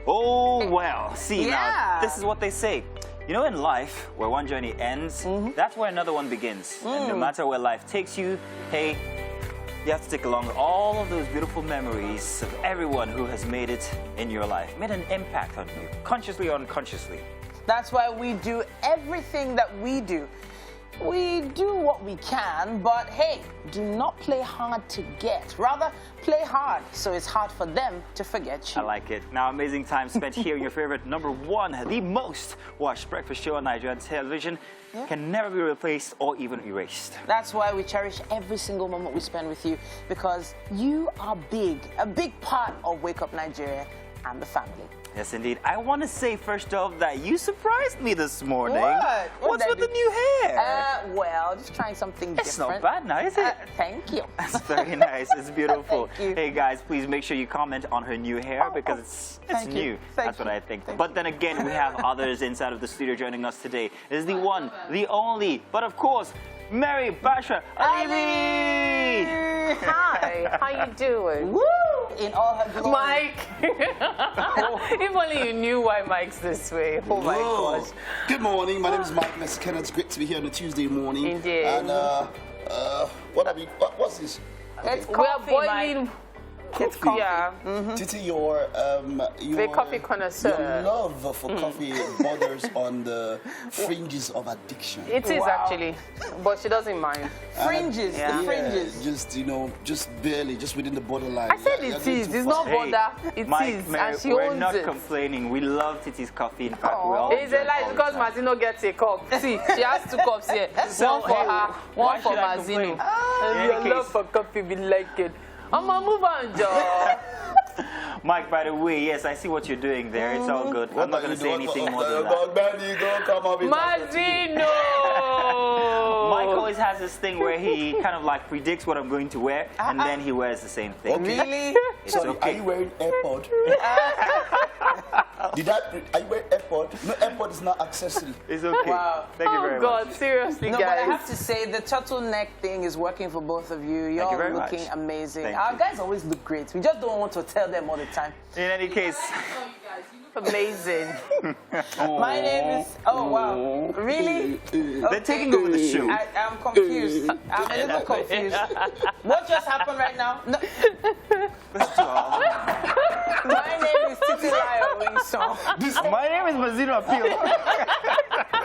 Oh, well, see, now, this is what they say. You know, in life, where one journey ends, that's where another one begins. And no matter where life takes you, hey, you have to take along all of those beautiful memories of everyone who has made it in your life, made an impact on you, consciously or unconsciously. That's why we do everything that we do. We do what we can, but hey, do not play hard to get. Rather, play hard so it's hard for them to forget you. I like it. Now, amazing time spent hearing your favorite #1, the most watched breakfast show on Nigerian television, can never be replaced or even erased. That's why we cherish every single moment we spend with you, because you are big, a big part of Wake Up Nigeria and the family. Yes, indeed. I want to say, first off, that you surprised me this morning. What? What's with the new hair? Well, just trying something different. It's not bad now, is it? Thank you. That's very nice. It's beautiful. Thank you. Hey, guys, please make sure you comment on her new hair because it's new. That's what I think. But then again, we have others inside of the studio joining us today. This is the one, the only, but of course, Mary Basha Ali. Hi, how you doing? Woo! In all her glory. Mike! If only you knew why Mike's this way. Oh my gosh. Good morning, my name is Mike Messikena. It's great to be here on a Tuesday morning. Indeed. And what's this? It's We coffee, are boiling. It's coffee. Yeah. Titi, your coffee connoisseur. Your love for coffee borders on the fringes of addiction. It is actually, but she doesn't mind. Fringes, the fringes. Just barely, just within the borderline. I said it is. It's not border. It Mike, is, Mary, and she we're owns not it. complaining. We love Titi's coffee. In fact, we all It's a drink lie all the because time. Mazino gets a cup. See, she has 2 cups here. So, One for her, why one for should I Mazino. complain? And In your any love case- for coffee, we like it. I'm gonna move on, Joe. Mike, by the way, yes, I see what you're doing there. It's all good. I'm not going to say anything more than that. Mazino! Mike always has this thing where he kind of like predicts what I'm going to wear, and then he wears the same thing. Really? It's Sorry, okay. are you wearing AirPod? Are you wearing AirPod? No, AirPod is not accessory. It's okay. Wow. Thank you Oh very God, much. seriously, No, but I guys. have to say, the turtleneck thing is working for both of you. You're Thank you all very looking much. amazing. Thank Our you. guys always look great. We just don't want to tell them all the time. In any case, Amazing. My name is... Oh, wow. Really? they're taking over the show. I'm confused. I'm a little confused. What just happened right now? No. My name is Titi Lyle Winston. My name is Mazino Appeal.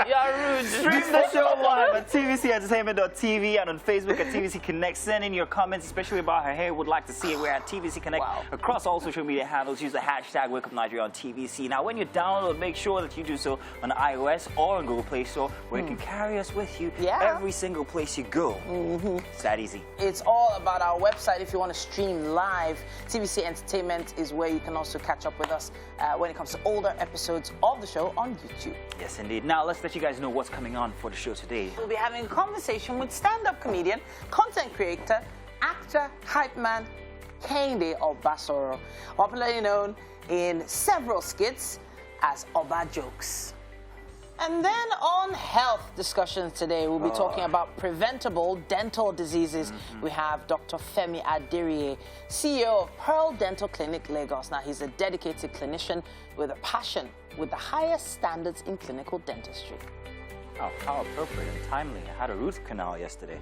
You're rude. Stream the show live at tvcentertainment.tv and on Facebook at TVC Connect. Send in your comments, especially about her hair. Would like to see it. We're at TVC Connect across all social media handles. Use the hashtag WakeUpNigeria on TVC. Now, when you download, make sure that you do so on iOS or on Google Play Store, where you can carry us with you every single place you go. It's that easy. It's all about our website if you want to stream live. TVC Entertainment is where you can also catch up with us when it comes to older episodes of the show on YouTube. Yes, indeed. Now, let's let you guys know what's coming on for the show today. We'll be having a conversation with stand-up comedian, content creator, actor, hype man, Kende Obasoro, popularly known in several skits as Obajokes. And then on health discussions today, we'll be talking about preventable dental diseases. We have Dr. Femi Adirie, CEO of Pearl Dental Clinic, Lagos. Now, he's a dedicated clinician with a passion with the highest standards in clinical dentistry. Oh, how appropriate and timely. I had a root canal yesterday.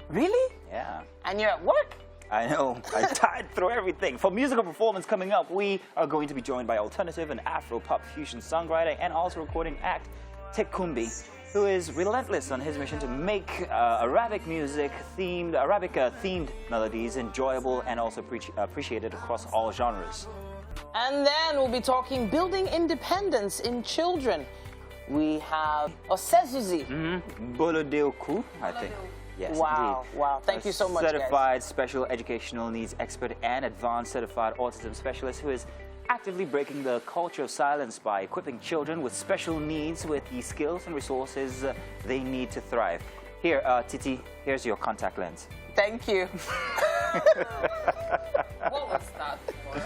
Really? Yeah. And you're at work? I know. I tied through everything. For musical performance coming up, we are going to be joined by alternative and Afro-pop fusion songwriter and also recording act Tekumbi, who is relentless on his mission to make Arabic music themed melodies enjoyable and also appreciated across all genres. And then we'll be talking building independence in children. We have Osezuzi. Bolodeoku, I think. Yes, Wow, indeed. wow. Thank you so much, guys. Certified special educational needs expert and advanced certified autism specialist who is actively breaking the culture of silence by equipping children with special needs with the skills and resources they need to thrive. Here, Titi, here's your contact lens. Thank you. What was that for?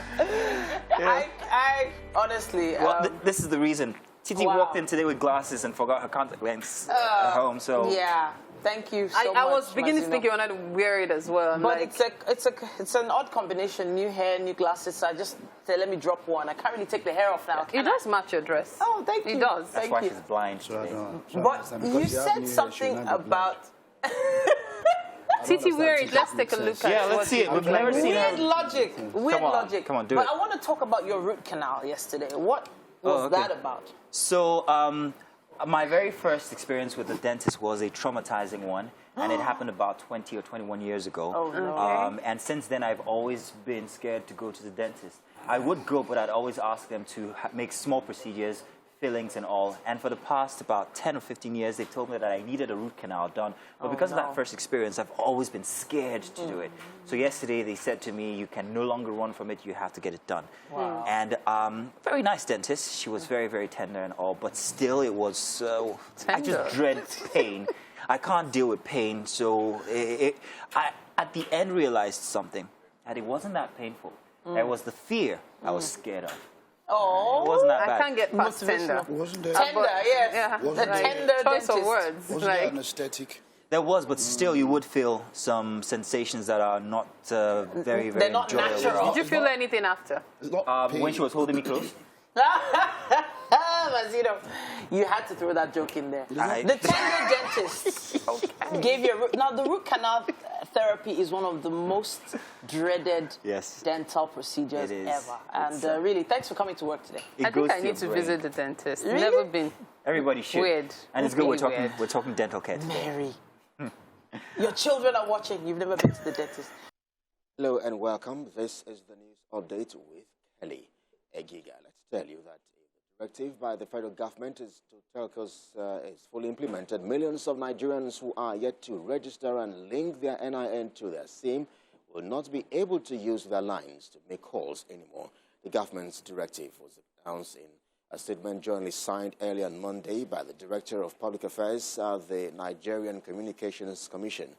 I honestly... Well, this is the reason. Titi walked in today with glasses and forgot her contact lens at home, so... Yeah. Thank you so much. I was beginning to Mazino. think you wanted to wear it as well. But like, it's an odd combination. New hair, new glasses. So I just said, let me drop one. I can't really take the hair off now. it does match your dress. Oh, thank you. It does. That's Thank why you. she's blind So I today. don't But understand, you because have said new hair, something she'll not be about Titi, wear it. Let's take a look at Yeah, what let's see it. you We've look like. never seen weird her. logic. Weird Come on, logic. come on, do but it. I want to talk about your root canal yesterday. What was okay. that about? So, my very first experience with the dentist was a traumatizing one, and it happened about 20 or 21 years ago. Oh, no. And since then, I've always been scared to go to the dentist. I would go, but I'd always ask them to make small procedures, fillings and all. And for the past about 10 or 15 years, they told me that I needed a root canal done. But because of that first experience, I've always been scared to do it. So yesterday, they said to me, you can no longer run from it. You have to get it done. Wow. And very nice dentist. She was very, very tender and all. But still, it was so... I just dread pain. I can't deal with pain. So I, at the end, realized something. That it wasn't that painful. It was the fear I was scared of. Oh, It wasn't that I bad. can't get past tender. Wasn't there, tender, yes. Yeah. The Wasn't there- tender Choice dentist. of words. wasn't there Like, anesthetic? There was, but still, you would feel some sensations that are not very, very They're not enjoyable. natural. did you feel anything after? It's not pain. When she was holding me close? Mazino, you had to throw that joke in there. I- The tender dentist gave you a root. Now, the root canal therapy is one of the most dreaded Yes. dental procedures It is. ever. And It's, really, thanks for coming to work today. It I goes think I to need your to brain. visit the dentist. Really? Never been. Everybody should. Weird. And it's good Really weird. we're talking dental care today. Mary, your children are watching. You've never been to the dentist. Hello and welcome. This is the news update with Kelly Egiga. Let's tell you that the directive by the federal government is to telcos is fully implemented. Millions of Nigerians who are yet to register and link their NIN to their SIM will not be able to use their lines to make calls anymore. The government's directive was announced in a statement jointly signed earlier on Monday by the Director of Public Affairs at the Nigerian Communications Commission,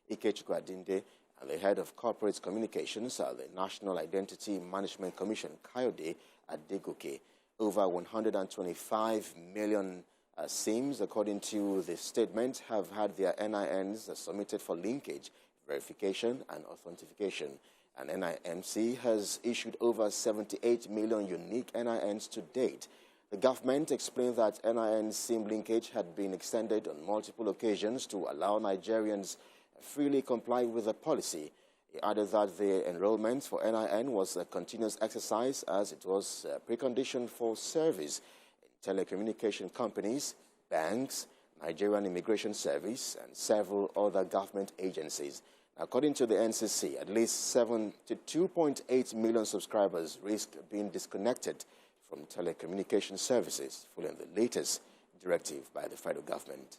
Ikechukwu Adinde, and the Head of Corporate Communications at the National Identity Management Commission, Kayode Adegoke. Over 125 million SIMs, according to the statement, have had their NINs submitted for linkage, verification, and authentication. And NIMC has issued over 78 million unique NINs to date. The government explained that NIN SIM linkage had been extended on multiple occasions to allow Nigerians freely comply with the policy. He added that the enrollment for NIN was a continuous exercise as it was a precondition for service in telecommunication companies, banks, Nigerian Immigration Service, and several other government agencies. According to the NCC, at least 72.8 million subscribers risk being disconnected from telecommunication services, following the latest directive by the federal government.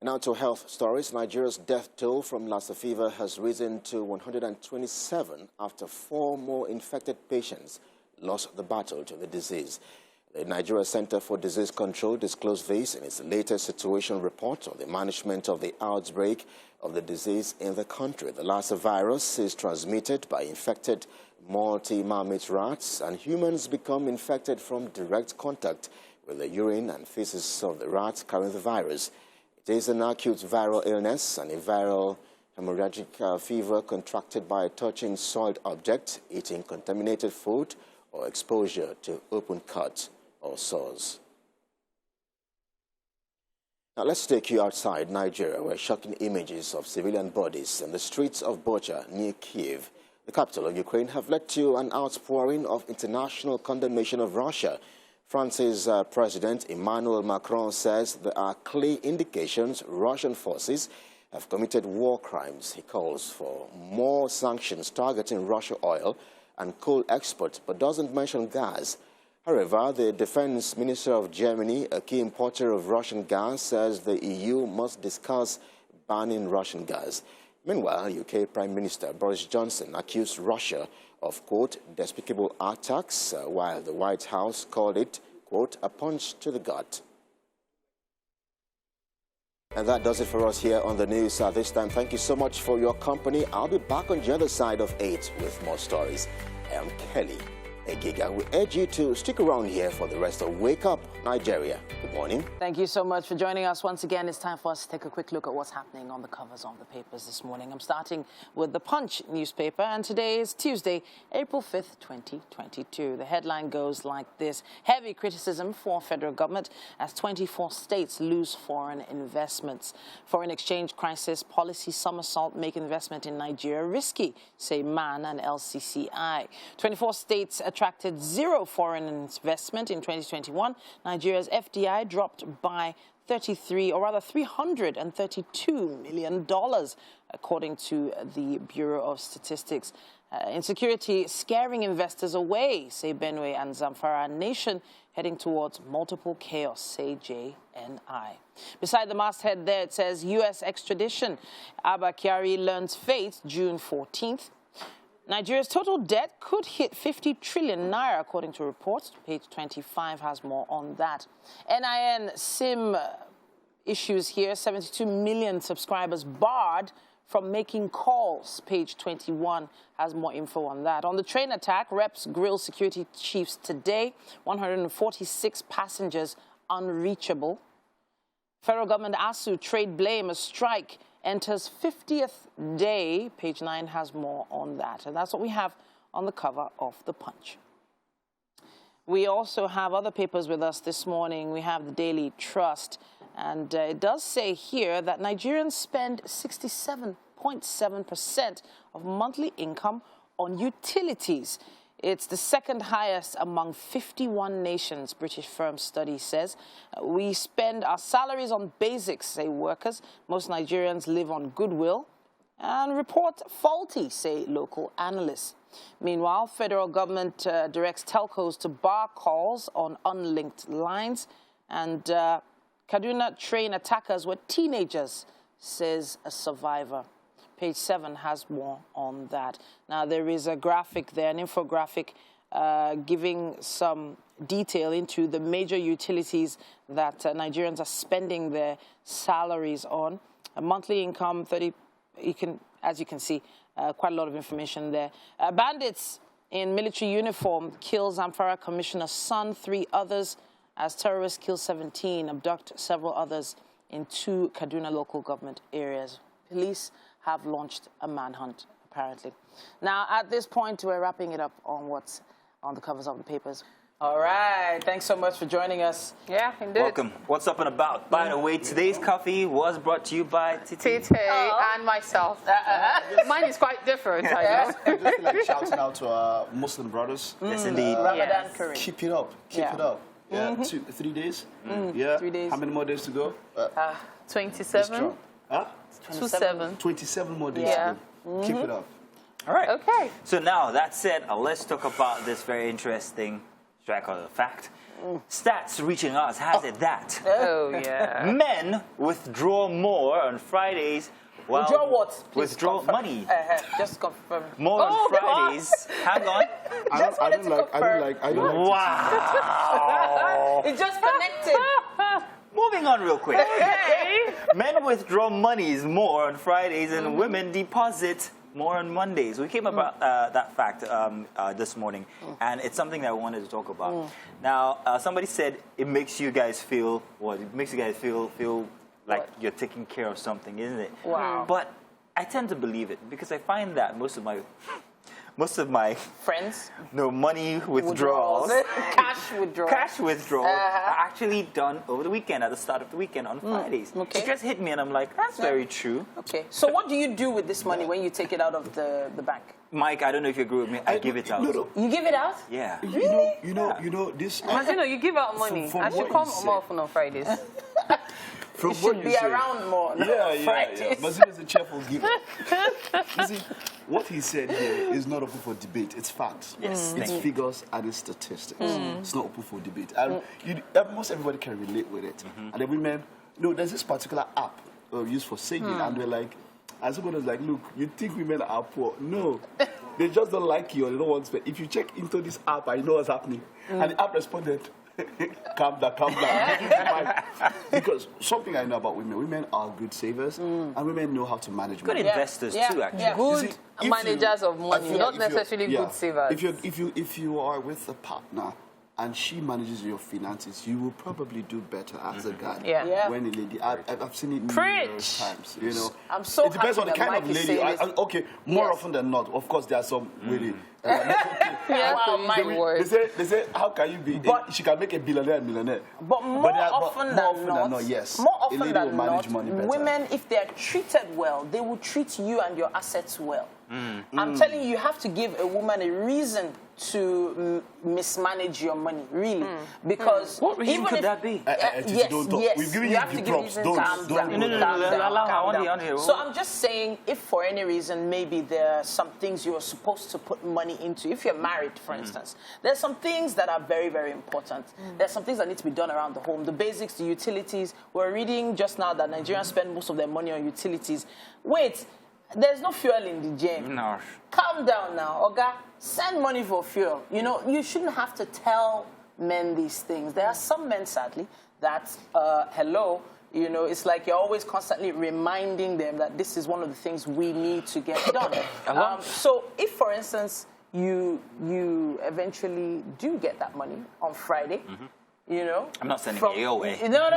Now to health stories. Nigeria's death toll from Lassa fever has risen to 127 after 4 more infected patients lost the battle to the disease. The Nigeria Center for Disease Control disclosed this in its latest situation report on the management of the outbreak of the disease in the country. The Lassa virus is transmitted by infected multi-marmot rats, and humans become infected from direct contact with the urine and feces of the rats carrying the virus. It is an acute viral illness and a viral hemorrhagic fever contracted by touching soiled object, eating contaminated food, or exposure to open cuts or sores. Now let's take you outside Nigeria, where shocking images of civilian bodies in the streets of Bucha near Kiev, the capital of Ukraine, have led to an outpouring of international condemnation of Russia. France's President Emmanuel Macron says there are clear indications Russian forces have committed war crimes. He calls for more sanctions targeting Russian oil and coal exports, but doesn't mention gas. However, the Defense Minister of Germany, a key importer of Russian gas, says the EU must discuss banning Russian gas. Meanwhile, UK Prime Minister Boris Johnson accused Russia of, quote, despicable attacks, while the White House called it, quote, a punch to the gut. And that does it for us here on the news this time. Thank you so much for your company. I'll be back on the other side of 8 with more stories. I am Kelly Egiga. We urge you to stick around here for the rest of Wake Up Nigeria. Good morning. Thank you so much for joining us. Once again, it's time for us to take a quick look at what's happening on the covers of the papers this morning. I'm starting with the Punch newspaper, and today is Tuesday, April 5th, 2022. The headline goes like this: heavy criticism for federal government as 24 states lose foreign investments. Foreign exchange crisis, policy somersault make investment in Nigeria risky, say MAN and LCCI. 24 states attracted zero foreign investment in 2021. Nigeria's FDI dropped by $332 million, according to the Bureau of Statistics. Insecurity scaring investors away, say Benue and Zamfara. Nation heading towards multiple chaos, say JNI. Beside the masthead there, it says U.S. extradition. Abba Kyari learns fate June 14th. Nigeria's total debt could hit 50 trillion naira, according to reports. Page 25 has more on that. NIN SIM issues here. 72 million subscribers barred from making calls. Page 21 has more info on that. On the train attack, reps grill security chiefs today. 146 passengers unreachable. Federal government ASU trade blame as strike enters 50th day. Page 9 has more on that. And that's what we have on the cover of the Punch. We also have other papers with us this morning. We have the Daily Trust. And it does say here that Nigerians spend 67.7% of monthly income on utilities. It's the second highest among 51 nations, British firm study says. We spend our salaries on basics, say workers. Most Nigerians live on goodwill and report faulty, say local analysts. Meanwhile, federal government directs telcos to bar calls on unlinked lines. And Kaduna train attackers were teenagers, says a survivor. Page 7 has more on that. Now, there is a graphic there, an infographic giving some detail into the major utilities that Nigerians are spending their salaries on. A monthly income, as you can see, quite a lot of information there. Bandits in military uniform kill Zamfara commissioner's son, 3 others, as terrorists kill 17, abduct several others in 2 Kaduna local government areas. Police have launched a manhunt, apparently. Now, at this point, we're wrapping it up on what's on the covers of the papers. All right. Thanks so much for joining us. Yeah, indeed. Welcome. What's up and about? By the way, today's coffee was brought to you by Titi. And myself. Mine is quite different, I know. I just feel like shouting out to our Muslim brothers. Yes, indeed. Ramadan Kareem. Keep it up. Keep it up. Yeah, 3 days. Yeah. 3 days. How many more days to go? 27. Huh? 27. 27 more days Yeah. to go. Keep it up. All right. Okay. So now, that said, let's talk about this very interesting, should I call it a fact? Stats reaching us has it that Oh, yeah. men withdraw more on Fridays. While Withdraw what? Please withdraw confirm. money. Just confirm. More on Fridays. Hang on. I don't like Wow. It just connected. Moving on real quick. Okay. Men withdraw monies more on Fridays and women deposit more on Mondays. We came about that fact this morning, and it's something that I wanted to talk about. Now, somebody said it makes you guys feel, what? It makes you guys feel like you're taking care of something, isn't it? Wow. But I tend to believe it because I find that most of my Friends. money withdrawals, cash withdrawals are actually done over the weekend, at the start of the weekend on Fridays. Okay. It just hit me, and I'm like, that's very true. Okay. So what do you do with this money when you take it out of the bank? Mike, I don't know if you agree with me. I give it out. No. You give it out? Yeah. You know this. Imagine, you give out money. From I should what come you said. more often on Fridays. From You what should you be say. around more. Yeah. Fridays. But he's a cheerful giver. You see, what he said here is not open for debate. It's facts. Yes. It's figures and it's statistics. It's not open for debate. And most everybody can relate with it. And then women, there's this particular app used for singing, and they're like, and someone was like, look, you think women are poor? No. They just don't like you or they don't want to spend. If you check into this app, I know what's happening. And the app responded, Calm down. Because something I know about women are good savers, and women know how to manage Good money. investors too, actually. Yeah. Good managers of money, not necessarily good savers. If you are with a partner and she manages your finances, you will probably do better as a guy. Yeah. When a lady, I've seen it Preach. numerous times. You know, I'm so it depends on happy the that kind Mike of is lady. saying this. Okay, more often than not, of course, there are some really. Wow, my word. They say, how can you be? She can make a billionaire and millionaire. But more often than not, yes. More A often lady than will manage not, money better. women, if they are treated well, they will treat you and your assets well. I'm telling you, you have to give a woman a reason to mismanage your money, really, because What reason even could if that be? yes, We've given you you have the to give props. reasons. Don't Calm go down, there. calm down, allow her. calm I want down. to- So I'm just saying, if for any reason maybe there are some things you're supposed to put money into, if you're married, for instance, there's some things that are very, very important. There's some things that need to be done around the home, the basics, the utilities. We're reading just now that Nigerians spend most of their money on utilities. Wait, there's no fuel in the gym. No. Calm down now, Oga. Send money for fuel. You know, you shouldn't have to tell men these things. There are some men, sadly, that, hello, you know, it's like you're always constantly reminding them that this is one of the things we need to get done. So if, for instance, you eventually do get that money on Friday, you know. I'm not sending it your way. No.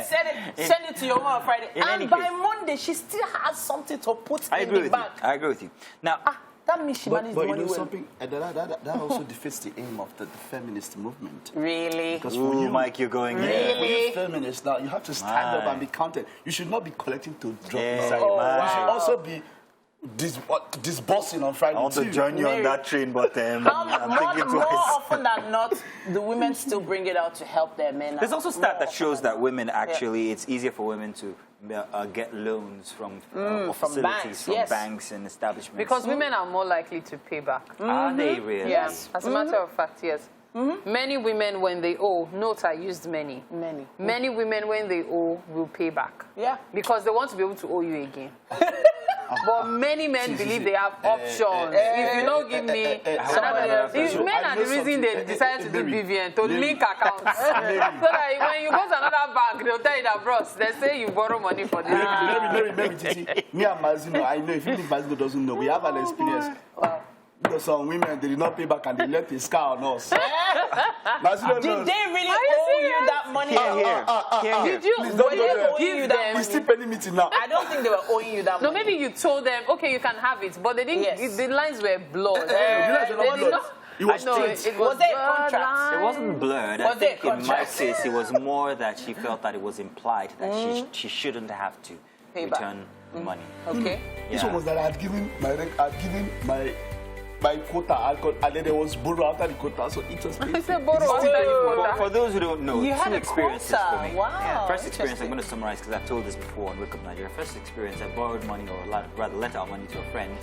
Send it to your mom on Friday. And by Monday, she still has something to put in the bank. I agree with you. Now, that means she managed the But money you know well. something? That also defeats the aim of the feminist movement. Really? Because for you, Mike, you're going Really? for you feminists now, you have to stand up and be counted. You should not be collecting to drop inside. Oh, You should wow. also be disbursing on Friday I want to too. join you on that train, but I'm thinking More twice. often than not, the women still bring it out to help their men. There's also a stat More that often shows than that women actually, it's easier for women to get loans from facilities, banks, from yes. banks and establishments. Because women are more likely to pay back. Are they really? Yeah, as a matter of fact, yes. Many women, when they owe, note I used many. Many women, when they owe, will pay back. Yeah. Because they want to be able to owe you again. But many men believe they have options. If you don't give me somebody else. Men are the reason they decided to do BVN, to link accounts. So that when you go to another bank, they'll tell you that, bros, they say you borrow money for this. Maybe, Titi, me and Mazino, I know, if you think Mazino doesn't know, we have an experience. Because some women, they did not pay back and they left a scar on us. Mazino Did knows. they really owe you that money? Did you? Please Were don't you go there. give them? We're still penny meeting now. I don't think they were owing you that No, money. maybe you told them, okay, you can have it, but they didn't. Yes. The lines were blurred. They did not. It was No, straight. it Was was there a blurred contract? lines. It wasn't blurred. I Was there a think in my contract? case, it was more that she felt that it was implied that she shouldn't have to Pay back. return money. Okay. This one was that I had given my quota, and then there was borrow after the quota, so it was I paid. said borrow after the quota. For those who don't know, You had two a experiences quota. for me. Wow, First experience, I'm interesting. going to summarize because I've told this before on Wake Up Nigeria. First experience, I borrowed money, or rather lent out money to a friend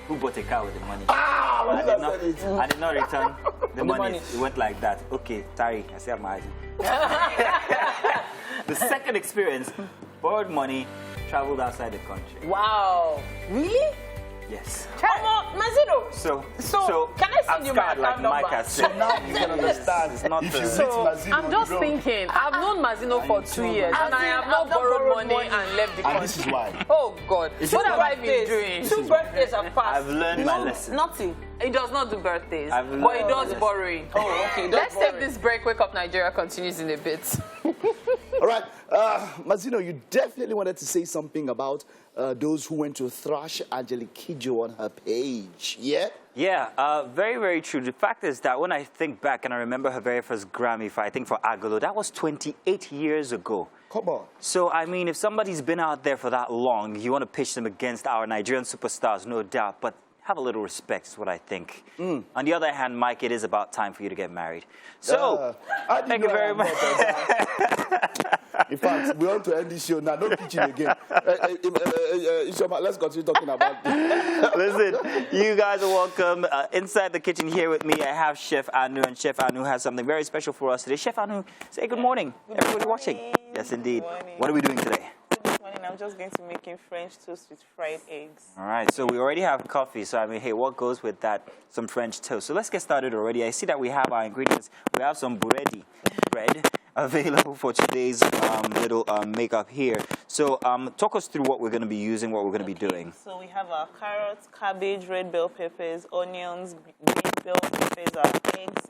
who bought a car with the money. I did not return the money. It went like that. Okay, sorry, I still have my eyes. The second experience, borrowed money, traveled outside the country. Wow. Really? Yes. Mazino. So can I I'm send you my scared, like account Mike number? has said. Now you can understand. It's not If the- you meet So Mazino, I'm just you know. thinking, I've known Mazino for 2 years, and I have I've not not borrowed borrowed money money. and left the And this country. is why. Oh God, what have I been doing? Two birthdays have passed. I've learned my lesson. Nothing. It does not do birthdays, I've but it learned does this. borrowing. Oh, okay. Let's take this break. Wake Up Nigeria continues in a bit. All right, Mazino, you definitely wanted to say something about those who went to thrash Angelique Kidjo on her page, yeah? Yeah, very, very true. The fact is that when I think back and I remember her very first Grammy, I think for Agolo, that was 28 years ago. Come on. So, I mean, if somebody's been out there for that long, you want to pitch them against our Nigerian superstars, no doubt, but have a little respect is what I think. On the other hand, Mike, it is about time for you to get married. So, thank you very much. In fact, we want to end this show now. Don't pitch it again. Ishoma, let's continue talking about this. Listen, you guys are welcome. Inside the kitchen here with me, I have Chef Anu, and Chef Anu has something very special for us today. Chef Anu, say good morning. Everybody watching. Yes, indeed. What are we doing today? morning, I'm just going to be making French toast with fried eggs. All right, so we already have coffee. So, I mean, hey, what goes with that? Some French toast. So let's get started already. I see that we have our ingredients. We have some bread available for today's little makeup here. So talk us through what we're going to be using, what we're going to be doing. So we have our carrots, cabbage, red bell peppers, onions, green bell peppers, our eggs,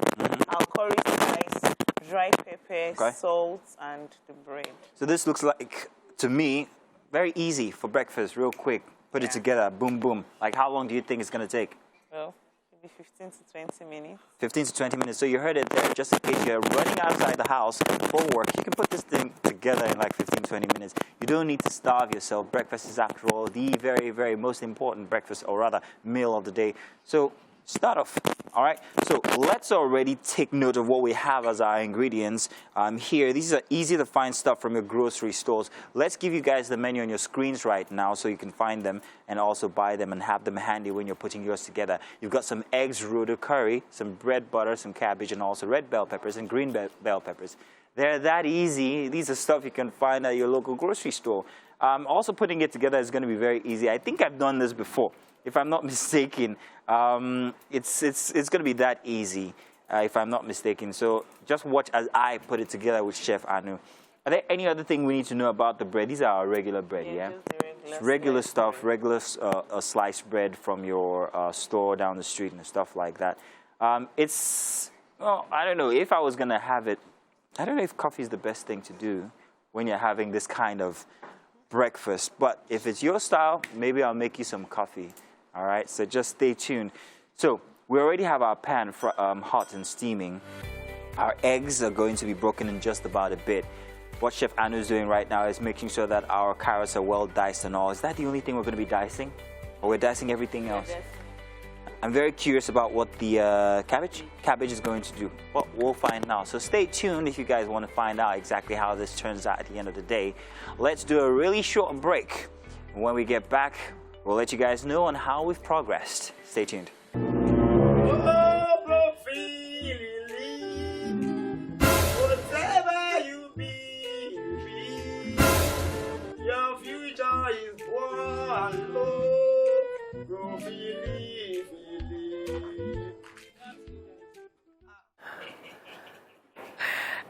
our curry spice, dry pepper, salt, and the bread. So this looks like, to me, very easy for breakfast, real quick. Put it together, boom, boom. Like, how long do you think it's going to take? Well, maybe 15 to 20 minutes. 15 to 20 minutes. So you heard it there. Just in case you're running outside the house for work, you can put this thing together in like 15, 20 minutes. You don't need to starve yourself. Breakfast is, after all, the very, very most important breakfast, or rather, meal of the day. So start off, all right? So let's already take note of what we have as our ingredients here. These are easy to find stuff from your grocery stores. Let's give you guys the menu on your screens right now so you can find them and also buy them and have them handy when you're putting yours together. You've got some eggs, roto curry, some bread butter, some cabbage, and also red bell peppers and green bell peppers. They're that easy. These are stuff you can find at your local grocery store. Also putting it together is going to be very easy. I think I've done this before. If I'm not mistaken, it's going to be that easy, if I'm not mistaken. So just watch as I put it together with Chef Anu. Are there any other thing we need to know about the bread? These are our regular bread, yeah? Regular stuff, regular sliced bread from your store down the street and stuff like that. Well, I don't know. If I was going to have it, I don't know if coffee is the best thing to do when you're having this kind of breakfast. But if it's your style, maybe I'll make you some coffee. All right, so just stay tuned. So we already have our pan hot and steaming. Our eggs are going to be broken in just about a bit. What Chef Anu is doing right now is making sure that our carrots are well diced and all. Is that the only thing we're going to be dicing? Or we're dicing everything else? I'm very curious about what the cabbage is going to do. Well, we'll find out. So stay tuned if you guys want to find out exactly how this turns out at the end of the day. Let's do a really short break. When we get back, we'll let you guys know on how we've progressed. Stay tuned. Whatever you be, your future is one love. Go believe.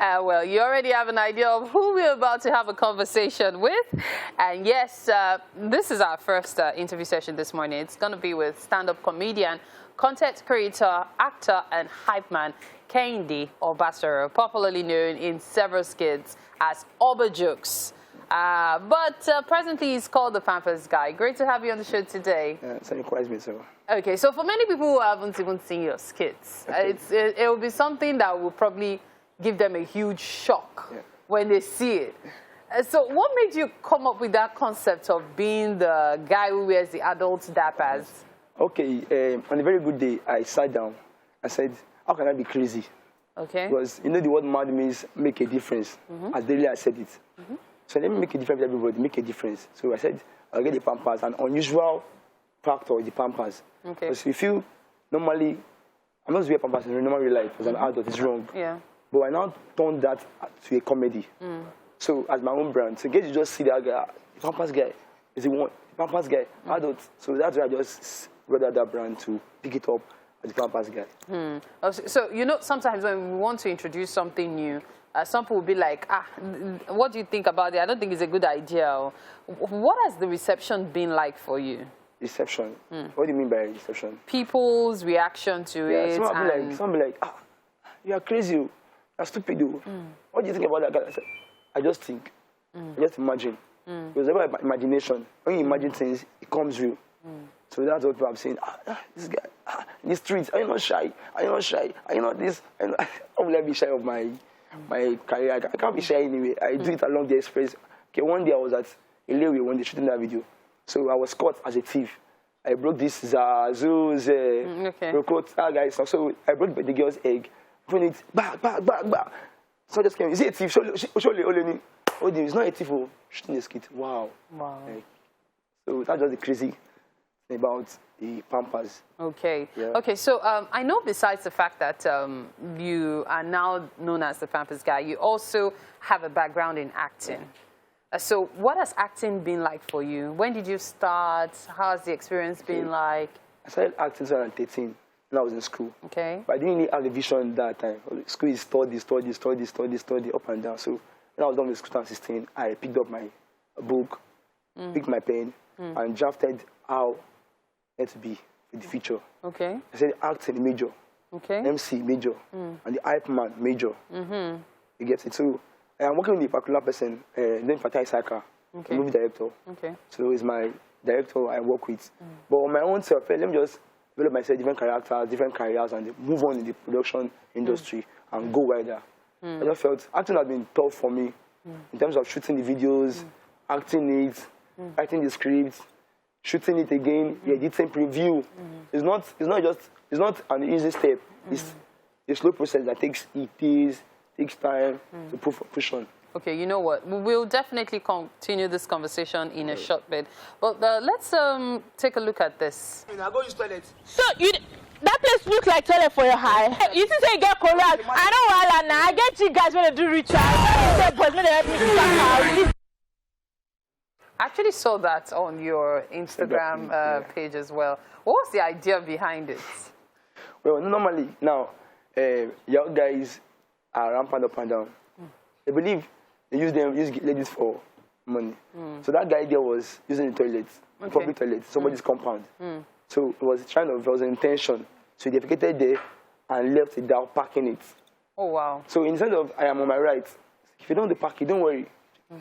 Well, you already have an idea of who we're about to have a conversation with. And yes, this is our first interview session this morning. It's going to be with stand-up comedian, content creator, actor, and hype man, Kehinde Obasoro, popularly known in several skits as Obajokes. But presently, he's called the Pampers Guy. Great to have you on the show today. So surprised me, so. Okay, so for many people who haven't even seen your skits, it will be something that will probably give them a huge shock when they see it. So what made you come up with that concept of being the guy who wears the adult dappers? Okay, on a very good day, I sat down. I said, how can I be crazy? Okay. Because you know the word mad means make a difference. As daily I said it. So let me make a difference with everybody, make a difference. So I said, I'll get the Pampers, an unusual factor is the Pampers. Okay. Because if you normally, I'm not wear Pampers in normal life as an adult, it's wrong. Yeah. But I now turned that to a comedy. So as my own brand. So get to just see that guy, the Pampers guy, is the one, the Pampers guy, adult. So that's why I just brought that brand to pick it up as the Pampers guy. So, you know, sometimes when we want to introduce something new, some people will be like, what do you think about it? I don't think it's a good idea. What has the reception been like for you? Reception? What do you mean by reception? People's reaction to it. Some be like, you are crazy. You're stupid. What do you think about that guy? I said, I just think. I just imagine. Because about imagination. When you imagine things, it comes real. So that's what people have seen. This guy, in the streets, are you not shy? Are you not shy? Are you not this? How will I be shy of my career? I can't be shy anyway. I do it along the express. Okay, one day I was at Ilewe when they shooting that video. So I was caught as a thief. I broke this Zazu's guys. So I broke the girl's egg. Put it back. So I just came. Is he a thief? Surely. Oh, it's not a thief. Shooting the skit. Wow. So that's just the crazy thing about the Pampers. Okay. Yeah. Okay. So I know besides the fact that you are now known as the Pampers Guy, you also have a background in acting. So what has acting been like for you? When did you start? How has the experience been like? I started acting in 2013 when I was in school. Okay. But I didn't really have a vision at that time. School is study, up and down. So when I was done with school 2016, I picked up my book, picked my pen, and drafted how it to be in the future. Okay. I said acting major, MC major, and the hype man major. You get it? So I'm working with a particular person, named Fatai Saka, a movie director. Okay. So he's my director I work with. But on my own self, let me just develop myself, different characters, different careers, and move on in the production industry and go wider. I just felt acting has been tough for me in terms of shooting the videos, acting it, writing the script, shooting it again, editing, preview. It's not an easy step. It's a slow process that takes time to push on. Okay, you know what? We'll definitely continue this conversation in a short bit. But let's take a look at this. I go use toilet. So that place look like toilet for your high. You see, say you get correct. I know why now. I get you guys when they do rituals. But when they help me to back out. I actually saw that on your Instagram page as well. What was the idea behind it? Well, normally now, young guys are rampant up and down. They believe they use ladies for money. So that guy there was using the toilets, public toilets, somebody's compound. So it was an intention. So he defecated there and left it without packing it. Oh, wow. So instead of I am on my right, if you don't want to pack it, don't worry.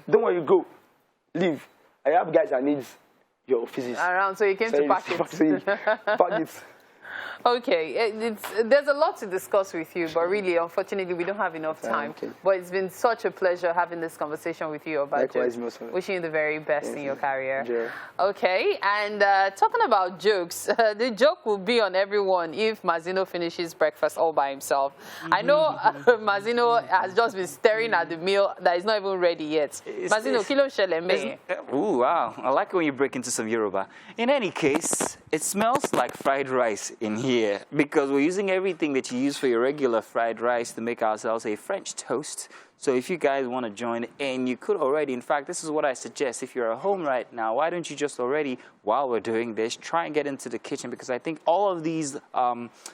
Don't worry, go. Leave. I have guys that need your physics. Around, so you came to pack it. Pack it. Okay, there's a lot to discuss with you, but really, unfortunately, we don't have enough time. Okay. But it's been such a pleasure having this conversation with you, Obajokes. Wishing you the very best in your career. Yeah. Okay, and talking about jokes, the joke will be on everyone if Mazino finishes breakfast all by himself. I know Mazino has just been staring at the meal that is not even ready yet. Mazino, kilo sheleme. Ooh, wow. I like it when you break into some Yoruba. In any case, it smells like fried rice in here because we're using everything that you use for your regular fried rice to make ourselves a French toast. So if you guys want to join in, you could already. In fact, this is what I suggest. If you're at home right now, why don't you just already, while we're doing this, try and get into the kitchen, because I think all of these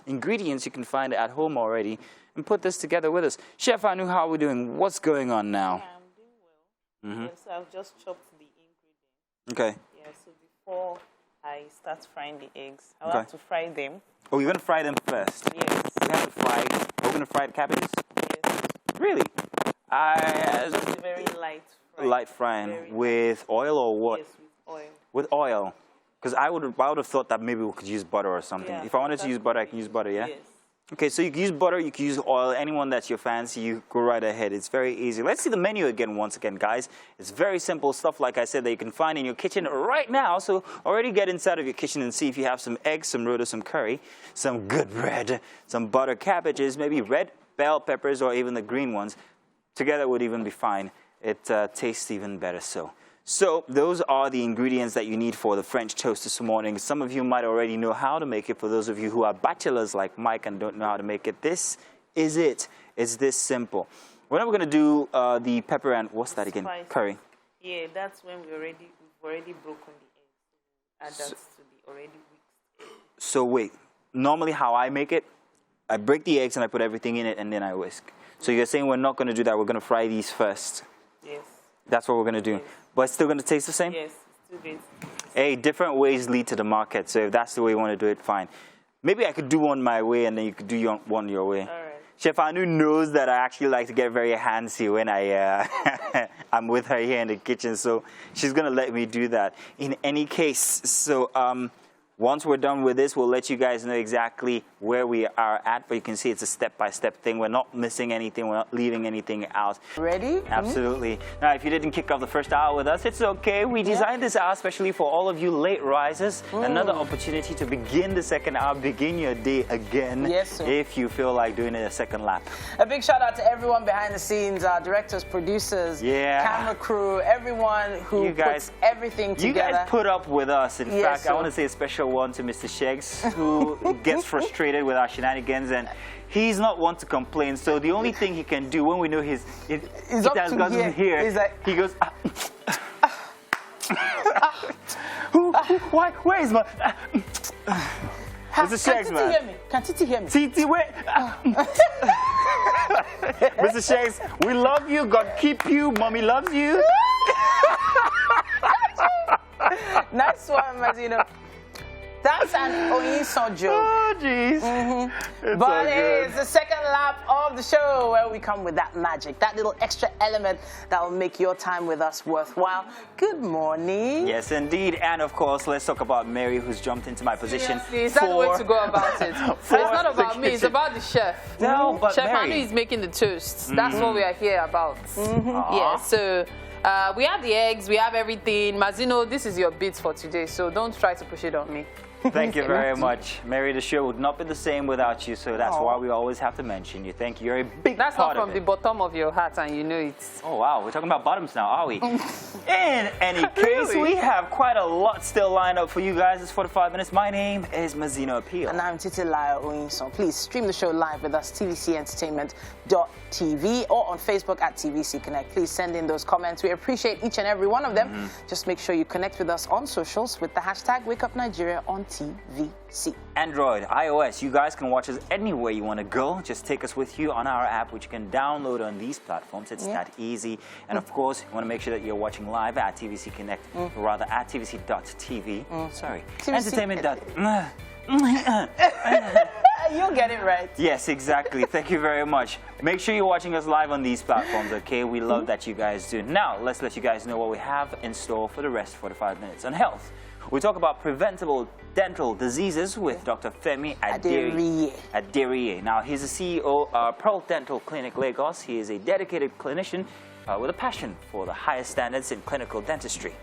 ingredients you can find at home already, and put this together with us. Chef Anu, how are we doing? What's going on now? Yeah, I'm doing well. So I've just chopped the ingredients. Okay. Yeah, so before I start frying the eggs, I'll have to fry them. Oh, you're going to fry them first? Yes. You have to fry. We're going to fry the cabbages? Yes. Really? Just a very light fry. Light frying with oil or what? Yes, with oil. With oil. Because I would have thought that maybe we could use butter or something. Yeah, if I wanted to use butter, I can use butter, yeah? Yes. Okay, so you can use butter, you can use oil, anyone that's your fancy, you go right ahead. It's very easy. Let's see the menu again, once again, guys. It's very simple stuff, like I said, that you can find in your kitchen right now. So already get inside of your kitchen and see if you have some eggs, some rota, some curry, some good bread, some butter cabbages, maybe red bell peppers or even the green ones. Together would even be fine. It tastes even better so. So those are the ingredients that you need for the French toast this morning. Some of you might already know how to make it. For those of you who are bachelors like Mike and don't know how to make it, this is it. It's this simple. When are we going to do the pepper and what's that again? Spice. Curry. Yeah, that's when we've already broken the eggs. Add that to the already whisked egg. So wait, normally how I make it, I break the eggs and I put everything in it and then I whisk. So you're saying we're not going to do that. We're going to fry these first. Yes. That's what we're going to do. Yes. But it's still going to taste the same? Yes, it's still good. Hey, different ways lead to the market. So if that's the way you want to do it, fine. Maybe I could do one my way and then you could do one your way. All right. Chef Anu knows that I actually like to get very handsy when I'm with her here in the kitchen. So she's going to let me do that. In any case, so once we're done with this, we'll let you guys know exactly where we are at. But you can see it's a step-by-step thing. We're not missing anything. We're not leaving anything out. Ready? Absolutely. Now, if you didn't kick off the first hour with us, it's okay. We designed this hour especially for all of you late risers. Another opportunity to begin the second hour, begin your day again. Yes, sir. If you feel like doing it a second lap. A big shout out to everyone behind the scenes, our directors, producers, camera crew, everyone who puts everything together. You guys put up with us. In fact, sir. I want to say a special one to Mr. Sheggs, who gets frustrated with our shenanigans, and he's not one to complain. So the only thing he can do when we know it has gotten here, he's like, he goes, Why? Where is my... Mr. Shakes, man. Hear me? Can Titi hear me? Titi, where? Mr. Shakes, we love you. God keep you. Mommy loves you. Nice one, Mazino. That's an Oyinso joke. Oh, jeez. But it's the second lap of the show where we come with that magic, that little extra element that will make your time with us worthwhile. Good morning. Yes, indeed. And of course, let's talk about Mary, who's jumped into my position. Seriously, is that the way to go about it? It's not about me, it's about the chef. No, but Chef Mary. Anu is making the toasts. That's what we are here about. Yeah, so we have the eggs, we have everything. Mazino, this is your bit for today, so don't try to push it on me. Thank you very much. Mary, the show would not be the same without you, so that's why we always have to mention you. Thank you. You're a big That's part not from of the it. bottom of your heart, and you know it. Oh, wow. We're talking about bottoms now, are we? In any case, we have quite a lot still lined up for you guys. It's 45 minutes. My name is Mazino Appeal. And I'm Titi Layo Oyinso. Please stream the show live with us, tvcentertainment.tv or on Facebook at TVC Connect. Please send in those comments. We appreciate each and every one of them. Just make sure you connect with us on socials with the hashtag WakeUpNigeria on TVC. Android, iOS, you guys can watch us anywhere you want to go. Just take us with you on our app, which you can download on these platforms. It's that easy. And of course, you want to make sure that you're watching live at TVC Connect, or rather at tvc.tv. Sorry, entertainment. You'll get it right. Yes, exactly. Thank you very much. Make sure you're watching us live on these platforms, okay? We love that you guys do. Now, let's let you guys know what we have in store for the rest 45 minutes on health. We talk about preventable dental diseases with Dr. Femi Aderiye. Now, he's the CEO of Pearl Dental Clinic, Lagos. He is a dedicated clinician with a passion for the highest standards in clinical dentistry.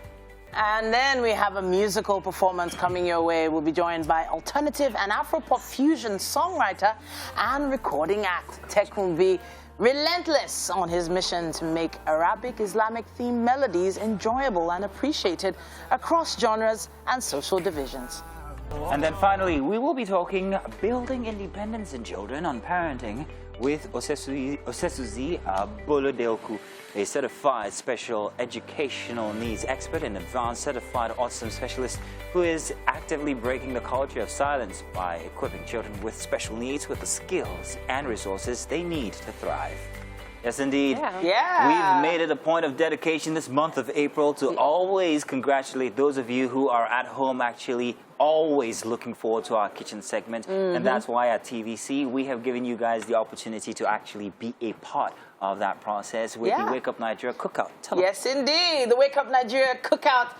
And then we have a musical performance coming your way. We'll be joined by alternative and Afro-pop fusion songwriter and recording act Tech will be relentless on his mission to make Arabic Islamic themed melodies enjoyable and appreciated across genres and social divisions. And then finally, we will be talking building independence in children on parenting with Osesuzi Bolodelku, a certified special educational needs expert and advanced certified autism specialist who is actively breaking the culture of silence by equipping children with special needs with the skills and resources they need to thrive. Yes, indeed. Yeah. We've made it a point of dedication this month of April to always congratulate those of you who are at home actually always looking forward to our kitchen segment. And that's why at TVC, we have given you guys the opportunity to actually be a part of that process with the Wake Up Nigeria Cookout. Yes, indeed. The Wake Up Nigeria Cookout.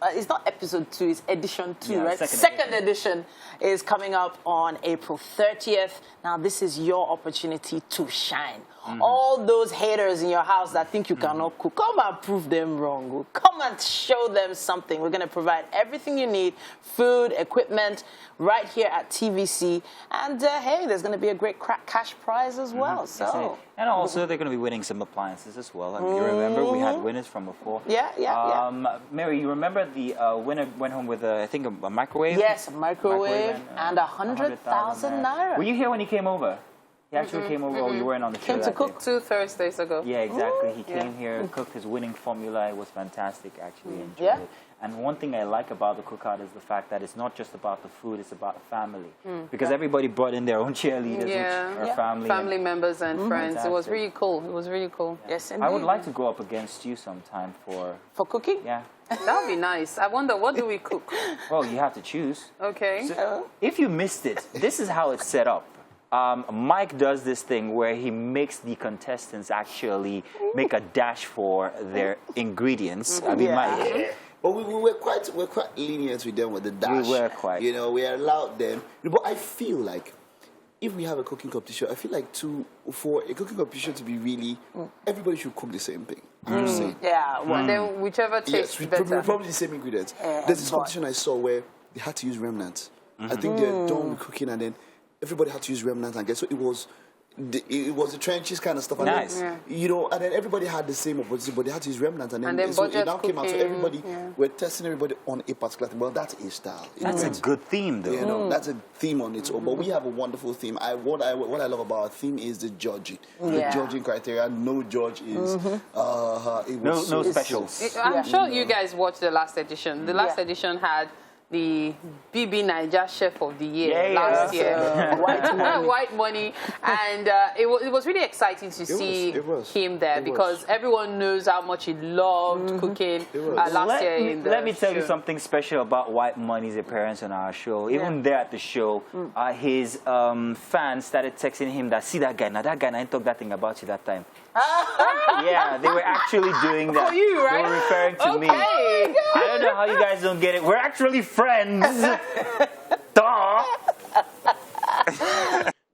It's not episode 2, it's edition 2, right? Second edition is coming up on April 30th. Now, this is your opportunity to shine. All those haters in your house that think you cannot cook, come and prove them wrong. Come and show them something. We're going to provide everything you need, food, equipment, right here at TVC. And, hey, there's going to be a great cash prize as well. So. And also, they're going to be winning some appliances as well. I mean, you remember, we had winners from before. Yeah. Mary, you remember the winner went home with, I think, a microwave? Yes, a microwave and 100,000 naira. Were you here when he came over? He actually came over, or you weren't on the show Came to cook 2 Thursdays ago. Yeah, exactly. He came here, cooked his winning formula. It was fantastic, actually. Enjoyed it. And one thing I like about the cookout is the fact that it's not just about the food, it's about the family. Because everybody brought in their own cheerleaders, which are family members and friends. Fantastic. It was really cool. It was really cool. Yes, indeed. I would like to go up against you sometime for cooking? Yeah. That would be nice. I wonder, what do we cook? Well, you have to choose. Okay. So, if you missed it, this is how it's set up. Mike does this thing where he makes the contestants actually make a dash for their ingredients. I mean, Mike. But we're quite lenient with them with the dash. We were quite. You know, we allowed them. But I feel like if we have a cooking competition, I feel like for a cooking competition to be really, everybody should cook the same thing. I'm just saying. Yeah. Well, then whichever tastes better. Probably the same ingredients. There's this competition I saw where they had to use remnants. I think they're done with cooking and then everybody had to use remnants and get. So it was it was the trenches kind of stuff. And Nice. then, you know, and then everybody had the same opportunity, but they had to use remnants. And then so it budget now came out. So cooking, everybody, we're testing everybody on a particular thing. Well, that's a style. That's a good theme, though. You know, that's a theme on its own. But we have a wonderful theme. What I love about our theme is the judging. The judging criteria. No judge is no specials. I'm sure you guys watched the last edition. The last edition had the BB Niger Chef of the Year last year, White Money, and it was really exciting to see him there because everyone knows how much he loved cooking last year in the Let me tell show. you something special about White Money's appearance on our show. Even there at the show, his fans started texting him that, see that guy, now I ain't talk that thing about you that time. Yeah, they were actually doing that. For you, right? They were referring to me. I don't know how you guys don't get it. We're actually friends. Duh.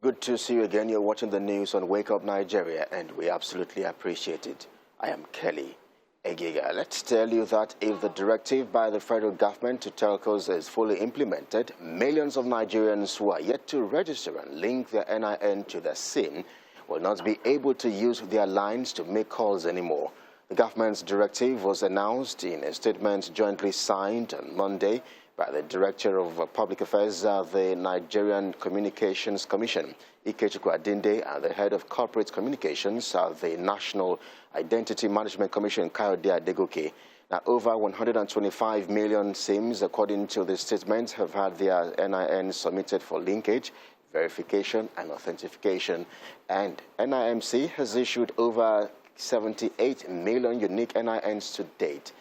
Good to see you again. You're watching the news on Wake Up Nigeria, and we absolutely appreciate it. I am Kelly Egiga. Let's tell you that if the directive by the federal government to telcos is fully implemented, millions of Nigerians who are yet to register and link their NIN to their SIM will not be able to use their lines to make calls anymore. The government's directive was announced in a statement jointly signed on Monday by the Director of Public Affairs of the Nigerian Communications Commission, Kidjo, and the Head of Corporate Communications of the National Identity Management Commission, Adegoke. Now, over 125 million SIMs, according to the statement, have had their NIN submitted for linkage, verification and authentication, and NIMC has issued over 78 million unique NINs to date.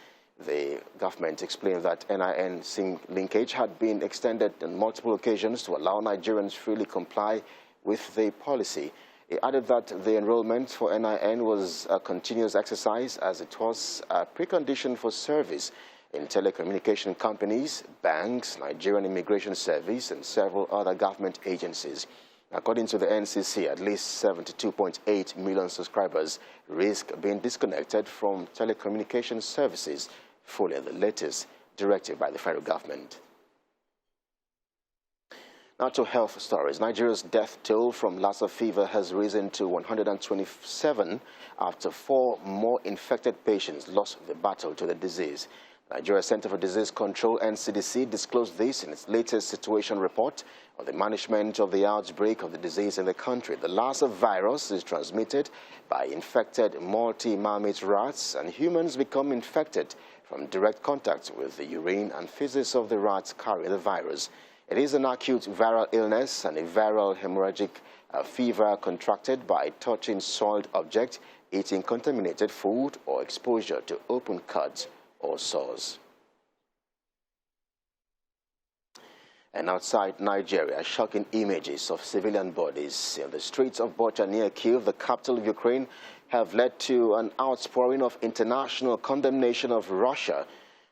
The government explained that NIN SIM linkage had been extended on multiple occasions to allow Nigerians freely comply with the policy. It added that the enrollment for NIN was a continuous exercise as it was a precondition for service in telecommunication companies, banks, Nigerian Immigration Service, and several other government agencies. According to the NCC, at least 72.8 million subscribers risk being disconnected from telecommunication services, following the latest directive by the federal government. Now to health stories. Nigeria's death toll from Lassa fever has risen to 127 after 4 more infected patients lost the battle to the disease. Nigeria Center for Disease Control, NCDC, disclosed this in its latest situation report on the management of the outbreak of the disease in the country. The Lassa virus is transmitted by infected multi-marmot rats, and humans become infected from direct contact with the urine and feces of the rats carrying the virus. It is an acute viral illness and a viral hemorrhagic fever contracted by touching soiled object, eating contaminated food, or exposure to open cuts or sores. And outside Nigeria, shocking images of civilian bodies in the streets of Bucha near Kyiv, the capital of Ukraine, have led to an outpouring of international condemnation of Russia.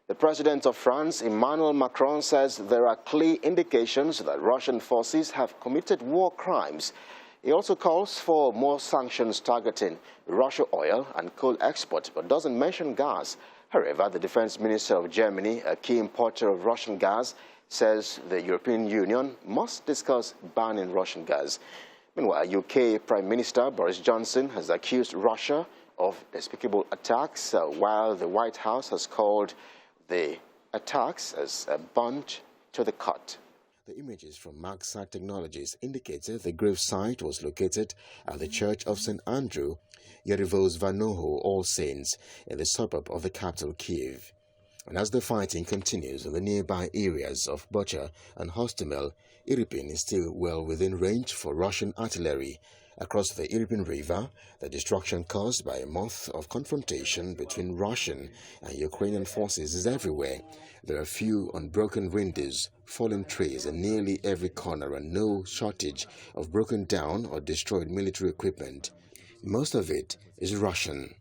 The president of France, Emmanuel Macron, says there are clear indications that Russian forces have committed war crimes. He also calls for more sanctions targeting Russian oil and coal export, but doesn't mention gas. However, the defense minister of Germany, a key importer of Russian gas, says the European Union must discuss banning Russian gas. Meanwhile, UK Prime Minister Boris Johnson has accused Russia of despicable attacks, while the White House has called the attacks as a bunch to the cut. The images from Maxar Technologies indicated the grave site was located at the Church of St. Andrew, Yerivos Vanoho, All Saints, in the suburb of the capital, Kyiv. And as the fighting continues in the nearby areas of Bucha and Hostomel, Irpin is still well within range for Russian artillery. Across the Irpin River, the destruction caused by a month of confrontation between Russian and Ukrainian forces is everywhere. There are few unbroken windows, fallen trees in nearly every corner, and no shortage of broken down or destroyed military equipment. Most of it is Russian.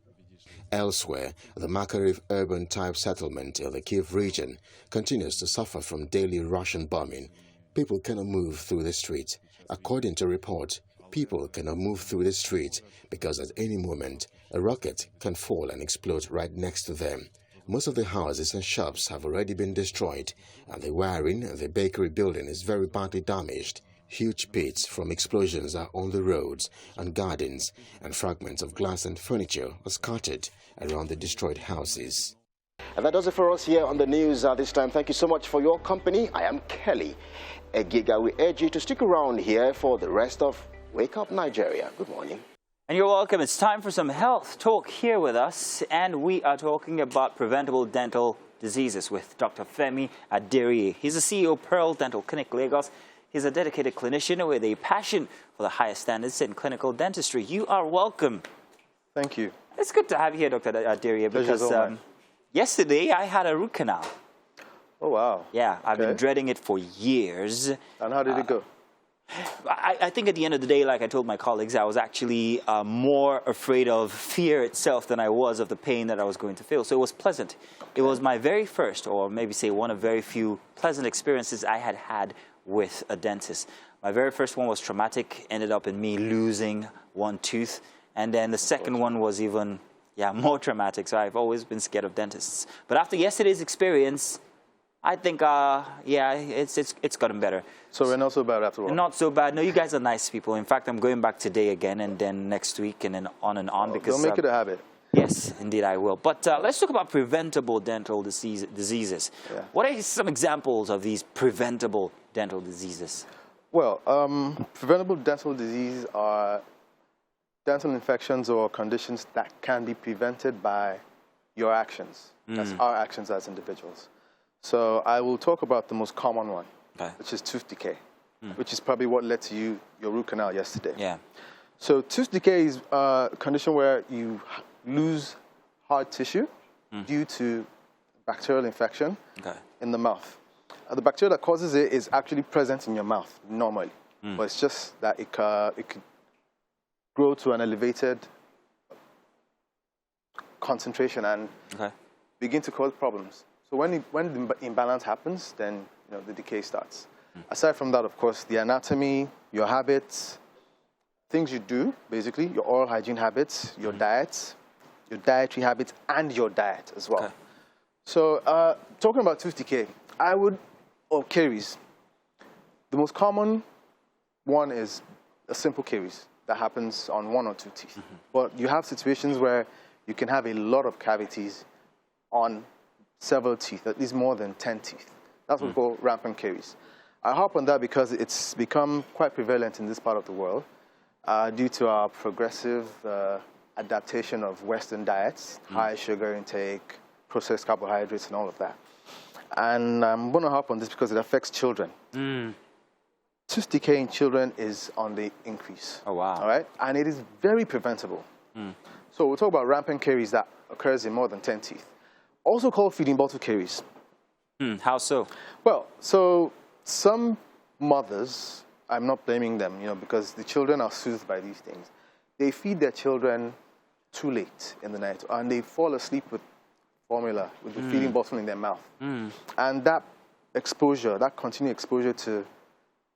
Elsewhere, the Makariv urban-type settlement in the Kyiv region continues to suffer from daily Russian bombing. People cannot move through the street. According to reports, people cannot move through the street because at any moment a rocket can fall and explode right next to them. Most of the houses and shops have already been destroyed, and the wiring in the bakery building is very badly damaged. Huge pits from explosions are on the roads and gardens, and fragments of glass and furniture are scattered around the destroyed houses. And that does it for us here on the news at this time. Thank you so much for your company. I am Kelly Egiga. We urge you to stick around here for the rest of Wake Up Nigeria. Good morning. And you're welcome. It's time for some health talk here with us. And we are talking about preventable dental diseases with Dr. Femi Aderiye. He's the CEO of Pearl Dental Clinic, Lagos. He's a dedicated clinician with a passion for the highest standards in clinical dentistry. You are welcome. Thank you. It's good to have you here, Dr. Aderiye, because yesterday I had a root canal. Oh, wow. Yeah, I've been dreading it for years. And how did it go? I think at the end of the day, like I told my colleagues, I was actually more afraid of fear itself than I was of the pain that I was going to feel. So it was pleasant. It was my very first, or maybe say one of very few pleasant experiences I had had with a dentist. My very first one was traumatic, ended up in me losing one tooth. And then the second one was even, more traumatic. So I've always been scared of dentists. But after yesterday's experience, I think, it's gotten better. So we're not so bad after all? Not so bad. No, you guys are nice people. In fact, I'm going back today again and then next week and then on and on. Because don't make it a habit. Yes, indeed I will. But let's talk about preventable dental diseases. Yeah. What are some examples of these preventable dental diseases? Well, preventable dental diseases are dental infections or conditions that can be prevented by your actions. That's our actions as individuals. So I will talk about the most common one, which is tooth decay, which is probably what led to your root canal yesterday. Yeah. So tooth decay is a condition where you lose hard tissue due to bacterial infection in the mouth. The bacteria that causes it is actually present in your mouth normally, but it's just that it could grow to an elevated concentration and begin to cause problems. So when the imbalance happens, then the decay starts. Aside from that, of course, the anatomy, your habits, things you do, basically, your oral hygiene habits, your diet, your dietary habits, and your diet as well. So talking about tooth decay, or caries, the most common one is a simple caries that happens on one or two teeth. But you have situations where you can have a lot of cavities on several teeth, at least more than 10 teeth. That's what we call rampant caries. I harp on that because it's become quite prevalent in this part of the world due to our progressive adaptation of Western diets, high sugar intake, processed carbohydrates, and all of that. And I'm going to harp on this because it affects children. Tooth decay in children is on the increase. Oh, wow. All right? And it is very preventable. So we'll talk about rampant caries that occurs in more than 10 teeth. Also called feeding bottle caries. How so? Well, so some mothers, I'm not blaming them, because the children are soothed by these things. They feed their children too late in the night, and they fall asleep with formula, with the feeding bottle in their mouth. And that exposure, that continued exposure to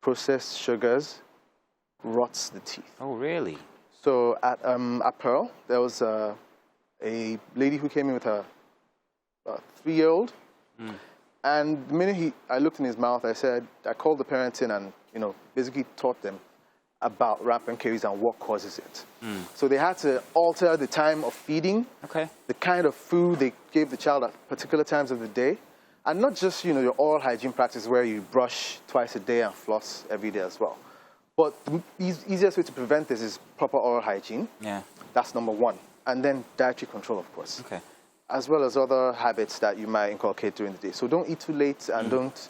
processed sugars rots the teeth. Oh, really? So at Pearl, there was a lady who came in with her 3-year-old, and the minute I looked in his mouth, I called the parents in and basically taught them about rampant caries and what causes it. So they had to alter the time of feeding, the kind of food they gave the child at particular times of the day, and not just your oral hygiene practice where you brush twice a day and floss every day as well. But the easiest way to prevent this is proper oral hygiene. Yeah, that's number one, and then dietary control, of course. As well as other habits that you might inculcate during the day. So don't eat too late and don't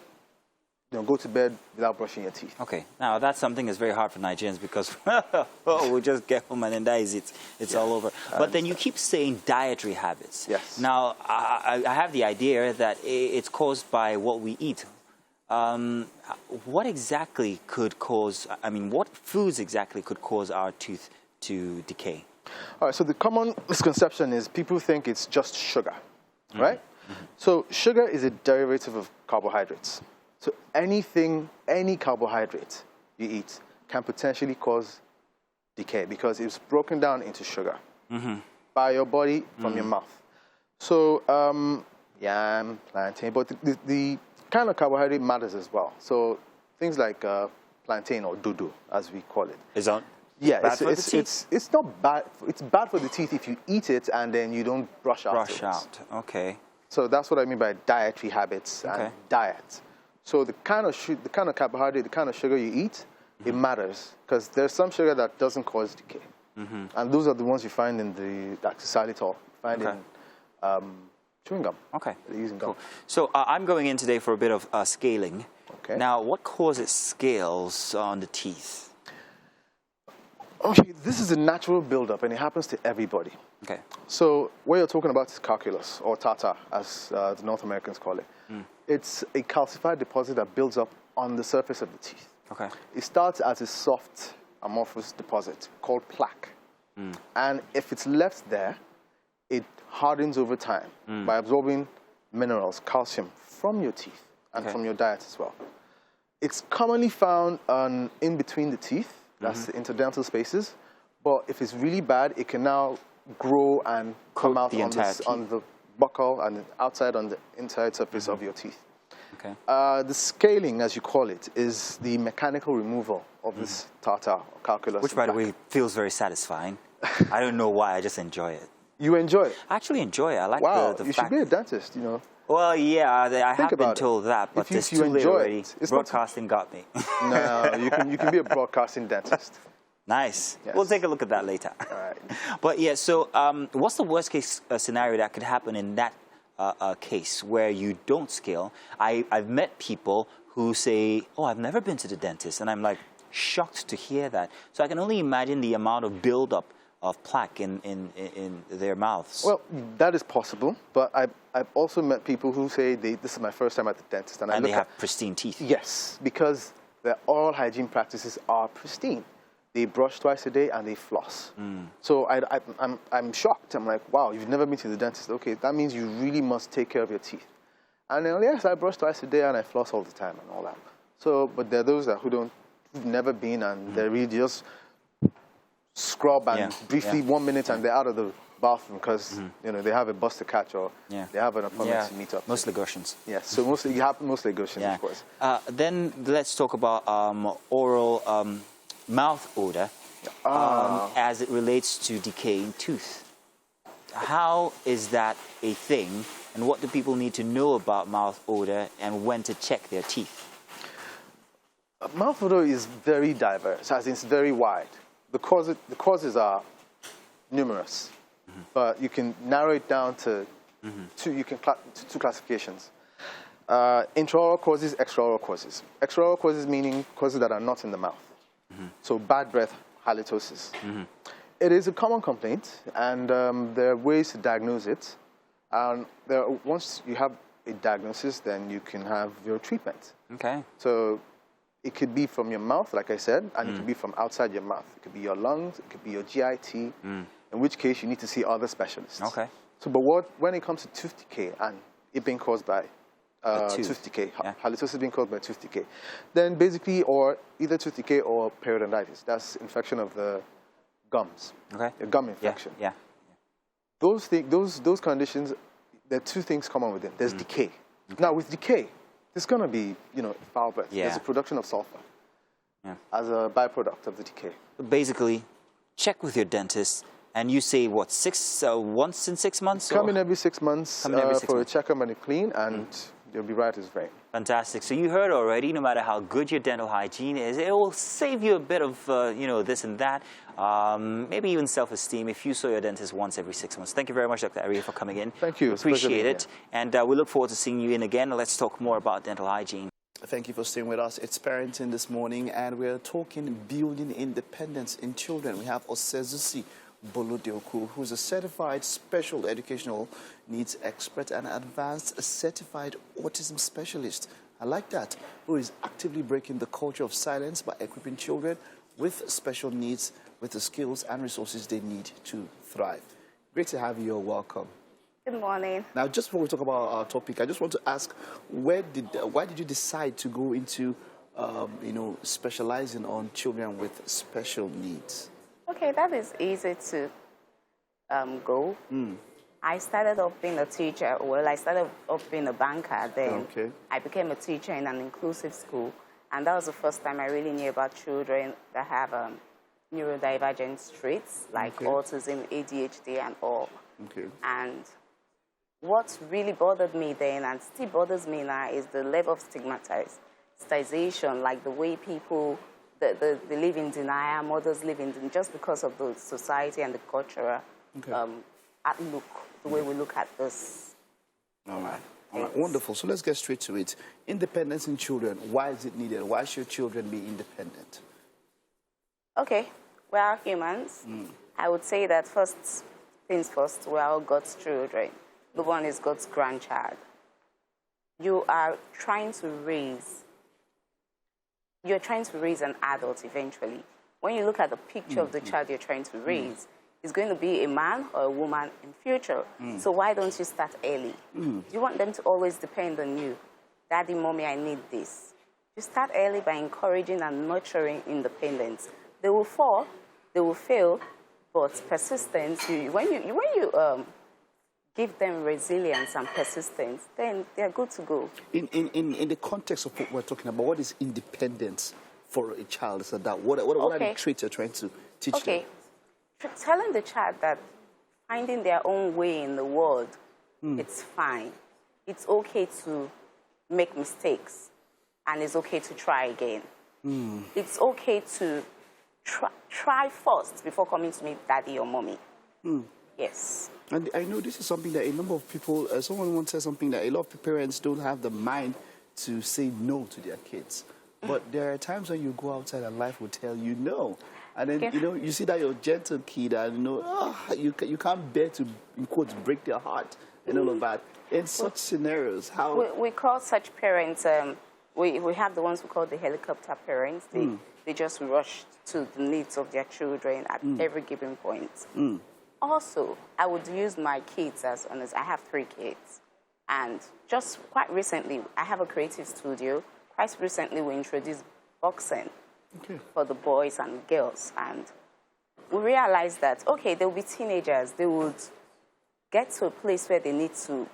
go to bed without brushing your teeth. Okay, now that's something that's very hard for Nigerians because we just get home and then that is it. It's all over. But then you keep saying dietary habits. Yes. Now, I have the idea that it's caused by what we eat. What exactly could cause, what foods exactly could cause our tooth to decay? All right, so the common misconception is people think it's just sugar, right? So sugar is a derivative of carbohydrates. So any carbohydrate you eat can potentially cause decay because it's broken down into sugar by your body from your mouth. So yam, plantain, but the kind of carbohydrate matters as well. So things like plantain or dodo, as we call it. Is that Yeah, bad for the teeth? it's not bad. It's bad for the teeth if you eat it and then you don't brush out. Okay. So that's what I mean by dietary habits and diet. So the kind of carbohydrate, the kind of sugar you eat, it matters because there's some sugar that doesn't cause decay, and those are the ones you find in the xylitol, find in chewing gum. Okay. They're using gum. Cool. So I'm going in today for a bit of scaling. Okay. Now, what causes scales on the teeth? Okay, this is a natural buildup, and it happens to everybody. Okay. So what you're talking about is calculus, or tartar, as the North Americans call it. It's a calcified deposit that builds up on the surface of the teeth. Okay. It starts as a soft amorphous deposit called plaque. And if it's left there, it hardens over time by absorbing minerals, calcium, from your teeth and from your diet as well. It's commonly found in between the teeth, that's the interdental spaces. But if it's really bad, it can now grow and come out on the buccal and outside on the inside surface of your teeth. Okay. The scaling, as you call it, is the mechanical removal of this tartar or calculus. Which, by the way, feels very satisfying. I don't know why, I just enjoy it. You enjoy it? I actually enjoy it. I like the you fact. should be a dentist, you know. Well, yeah, I have been told that, but it's too late already. Broadcasting got me. No, you can be a broadcasting dentist. Nice. Yes. We'll take a look at that later. All right. But yeah, so what's the worst case scenario that could happen in that case where you don't scale? I've met people who say, oh, I've never been to the dentist. And I'm like shocked to hear that. So I can only imagine the amount of buildup of plaque in their mouths. Well, that is possible. But I've also met people who say, this is my first time at the dentist. And they have pristine teeth. Yes, because their oral hygiene practices are pristine. They brush twice a day and they floss. So I'm shocked. I'm like, wow, you've never been to the dentist. Okay, that means you really must take care of your teeth. And then, yes, I brush twice a day and I floss all the time and all that. So, but there are those who've never been and they really just scrub and briefly 1 minute and they're out of the bathroom because you know they have a bus to catch or they have an appointment to meet up. Mostly Goshen's. Yes, so mostly Goshen's, of course. Then let's talk about oral mouth odor as it relates to decaying tooth. How is that a thing, and what do people need to know about mouth odor and when to check their teeth? Mouth odor is very diverse, as in it's very wide. The causes are numerous, but you can narrow it down to two classifications. Intraoral causes, extraoral causes. Extraoral causes meaning causes that are not in the mouth. So bad breath, halitosis. It is a common complaint, and there are ways to diagnose it. And once you have a diagnosis, then you can have your treatment. Okay. So it could be from your mouth, like I said, and it could be from outside your mouth. It could be your lungs, it could be your GIT, in which case you need to see other specialists. Okay. So, but when it comes to tooth decay and it being caused by tooth decay, halitosis being caused by tooth decay, then basically, or either tooth decay or periodontitis, that's infection of the gums. Okay. A gum infection. Yeah. Those conditions, there are two things common with them. There's decay. Okay. Now, with decay, there's going to be, foul breath. Yeah. There's a production of sulfur as a byproduct of the decay. Basically, check with your dentist. And you say, what, once in 6 months? Come in every 6 months for a checkup and a clean, and you'll be right as rain. Fantastic. So you heard already, no matter how good your dental hygiene is, it will save you a bit of, this and that, maybe even self-esteem if you saw your dentist once every 6 months. Thank you very much, Dr. Aria, for coming in. Thank you. Appreciate it. And we look forward to seeing you in again. Let's talk more about dental hygiene. Thank you for staying with us. It's parenting this morning, and we're talking building independence in children. We have Osezusi Bolodioku, who's a certified special educational needs expert and advanced certified autism specialist. I like that. Who is actively breaking the culture of silence by equipping children with special needs with the skills and resources they need to thrive. Great to have you. You're welcome. Good morning. Now, just before we talk about our topic, I just want to ask, why did you decide to go into, specializing on children with special needs? Okay, that is easy to go. I started off being a teacher. Well, I started off being a banker. Then I became a teacher in an inclusive school. And that was the first time I really knew about children that have neurodivergent traits, like autism, ADHD, and all. Okay. And what really bothered me then, and still bothers me now, is the level of stigmatization, like the way people, they live in denial, mothers live in denial, just because of the society and the cultural outlook, the way we look at this. All right. All right. Wonderful. So let's get straight to it. Independence in children. Why is it needed? Why should children be independent? Okay. We are humans. I would say that first things first, we are all God's children. The one is God's grandchild. You are trying to raise an adult eventually. When you look at the picture of the child you're trying to raise, it's going to be a man or a woman in future. So why don't you start early? You want them to always depend on you. Daddy, mommy, I need this. You start early by encouraging and nurturing independence. They will fall, they will fail, but persistence, when you give them resilience and persistence, then they're good to go. In the context of what we're talking about, what is independence for a child as an adult? What are the traits you're trying to teach them? Telling the child that finding their own way in the world, it's fine. It's okay to make mistakes, and it's okay to try again. It's okay to try first before coming to meet daddy or mommy. Yes. And I know this is something that a number of people, someone once said something that a lot of parents don't have the mind to say no to their kids. But there are times when you go outside and life will tell you no. And then, you see that you're a gentle kid and, you can't bear to, in quotes, break their heart and all of that. In such scenarios, how... We call such parents, we have the ones we call the helicopter parents. They just rush to the needs of their children at every given point. Also, I would use my kids as honest. I have 3 kids. And just quite recently, I have a creative studio. Quite recently, we introduced boxing for the boys and girls. And we realized that, they'll be teenagers. They would get to a place where they need to,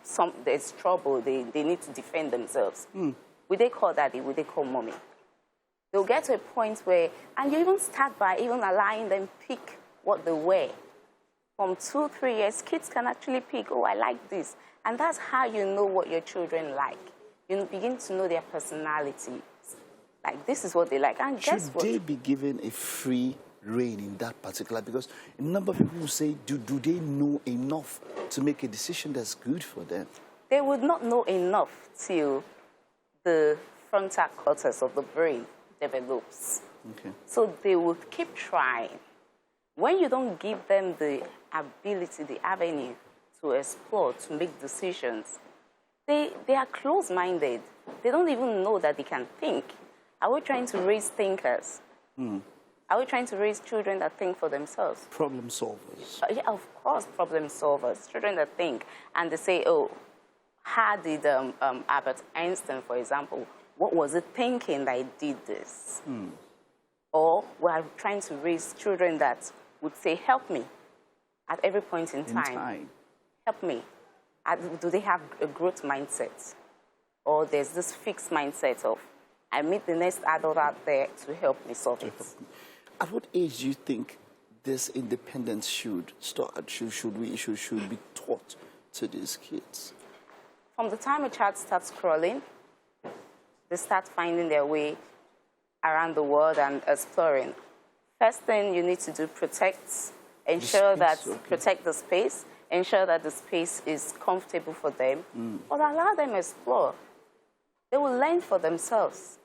there's trouble. They need to defend themselves. Would they call daddy? Would they call mommy? They'll get to a point where, and you even start by even allowing them pick what they wear. From 2-3 years, kids can actually pick, I like this. And that's how you know what your children like. You begin to know their personality. Like, this is what they like. And guess what? Should they be given a free rein in that particular? Because a number of people will say, do they know enough to make a decision that's good for them? They would not know enough till the frontal cortex of the brain develops. So they will keep trying. When you don't give them the ability, the avenue to explore, to make decisions, they are closed-minded. They don't even know that they can think. Are we trying to raise thinkers? Are we trying to raise children that think for themselves? Problem solvers. Yeah, of course, problem solvers. Children that think. And they say, how did Albert Einstein, for example, what was it thinking that he did this? Or we're trying to raise children that would say, help me at every point in time. Help me. Do they have a growth mindset? Or there's this fixed mindset of, I meet the next adult out there to help me solve it. At what age do you think this independence should start? Should be taught to these kids? From the time a child starts crawling, they start finding their way around the world and exploring. First thing you need to do, protect the space, ensure that the space is comfortable for them, but allow them explore. They will learn for themselves.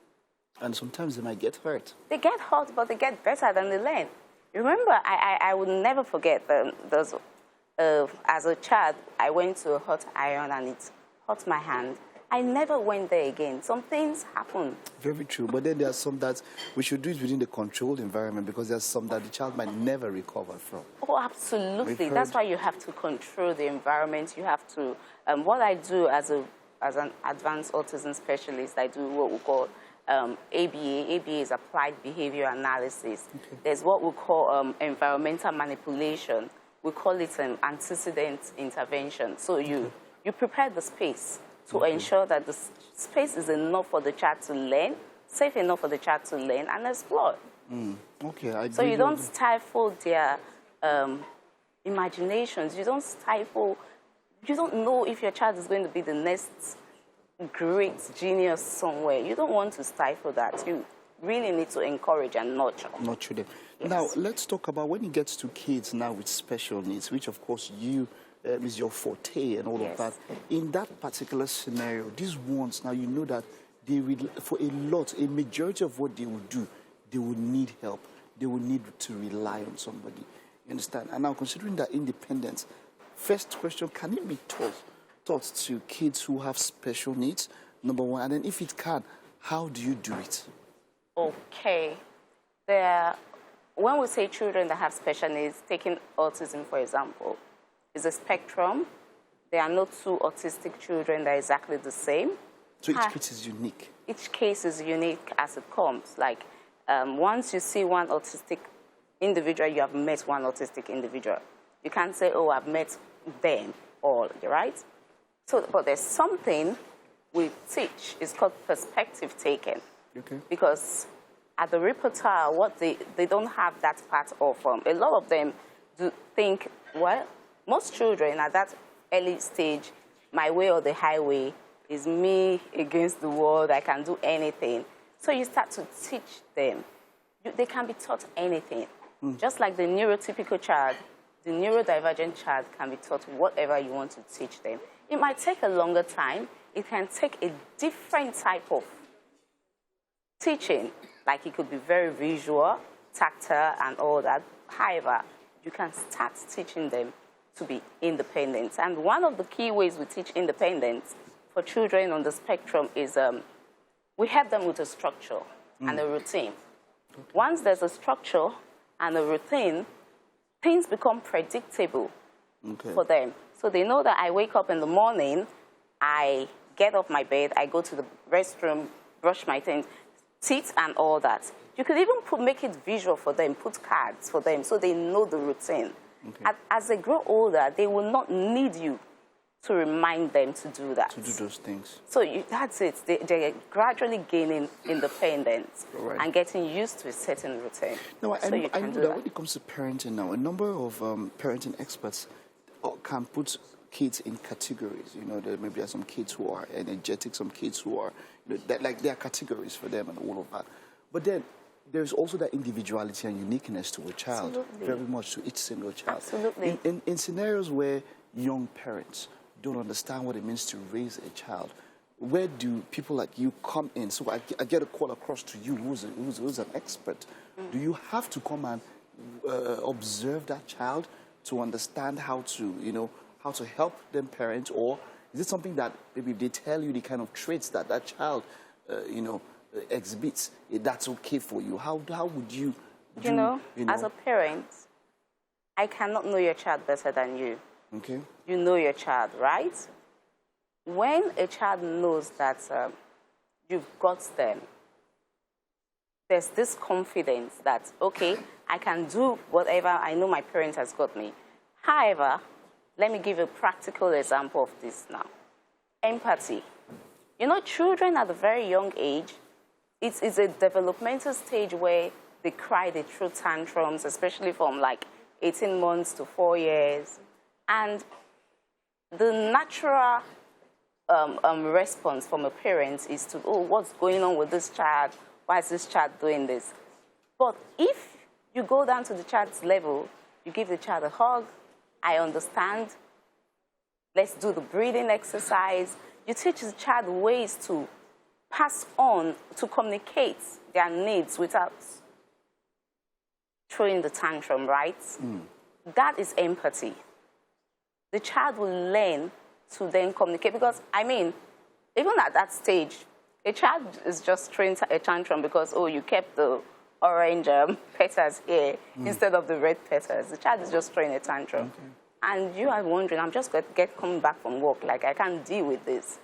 And sometimes they might get hurt. They get hurt, but they get better than they learn. Remember, I will never forget as a child, I went to a hot iron and it hurt my hand. I never went there again. Some things happen. Very true. But then there are some that we should do it within the controlled environment because there's some that the child might never recover from. Oh, absolutely. That's why you have to control the environment. You have to... what I do as an advanced autism specialist, I do what we call ABA. ABA is Applied Behavior Analysis. There's what we call environmental manipulation. We call it an antecedent intervention. So you prepare the space to ensure that the space is enough for the child to learn, safe enough for the child to learn and explore. Okay, So you don't stifle their imaginations. You don't stifle. You don't know if your child is going to be the next great genius somewhere. You don't want to stifle that. You really need to encourage and nurture. Nurture them. Yes. Now, let's talk about when it gets to kids now with special needs, which of course you is your forte and all of that. In that particular scenario, these ones, now you know that they will, for a majority of what they will do, they will need help. They will need to rely on somebody. You understand? And now considering that independence, first question, can it be taught to kids who have special needs, number one? And then if it can, how do you do it? Okay. When we say children that have special needs, taking autism, for example, is a spectrum. There are no two autistic children that are exactly the same. So each case is unique? Each case is unique as it comes. Like, once you see one autistic individual, you have met one autistic individual. You can't say, oh, I've met them all, right? So, but there's something we teach. It's called perspective taking. Okay. Because at the repertoire, what they don't have that part of. A lot of them do think, well, most children at that early stage, my way or the highway is me against the world. I can do anything. So you start to teach them. They can be taught anything. Just like the neurotypical child, the neurodivergent child can be taught whatever you want to teach them. It might take a longer time. It can take a different type of teaching. Like it could be very visual, tactile, and all that. However, you can start teaching them to be independent. And one of the key ways we teach independence for children on the spectrum is we help them with a structure and a routine. Okay. Once there's a structure and a routine, things become predictable for them. So they know that I wake up in the morning, I get off my bed, I go to the restroom, brush my teeth and all that. You could even make it visual for them, put cards for them so they know the routine. Okay. As they grow older, they will not need you to remind them to do that. To do those things. So that's it. They're gradually gaining independence and getting used to a certain routine. No, I know that when it comes to parenting now, a number of parenting experts can put kids in categories. You know, maybe there are some kids who are energetic, some kids who are, you know, there are categories for them and all of that. But then there's also that individuality and uniqueness to a child. Absolutely. Very much to each single child. Absolutely. In scenarios where young parents don't understand what it means to raise a child, where do people like you come in? So I get a call across to you who's an expert. Do you have to come and observe that child to understand how to, you know, how to help them parent, or is it something that maybe they tell you the kind of traits that that child, you know, exhibits, that's okay for you? How would you do, you know, as a parent, I cannot know your child better than you. Okay. You know your child, right? When a child knows that you've got them, there's this confidence that, okay, I can do whatever I know my parent has got me. However, let me give you a practical example of this now. Empathy. You know, children at a very young age, it's a developmental stage where they cry, they throw tantrums, especially from like 18 months to 4 years. And the natural response from a parent is to, oh, what's going on with this child? Why is this child doing this? But if you go down to the child's level, you give the child a hug, I understand, let's do the breathing exercise. You teach the child ways to pass on, to communicate their needs without throwing the tantrum, right? That is empathy. The child will learn to then communicate, because, I mean, even at that stage, a child is just throwing a tantrum because, oh, you kept the orange petals here instead of the red petals. The child is just throwing a tantrum. Okay. And you are wondering, I'm just coming back from work, like, I can't deal with this.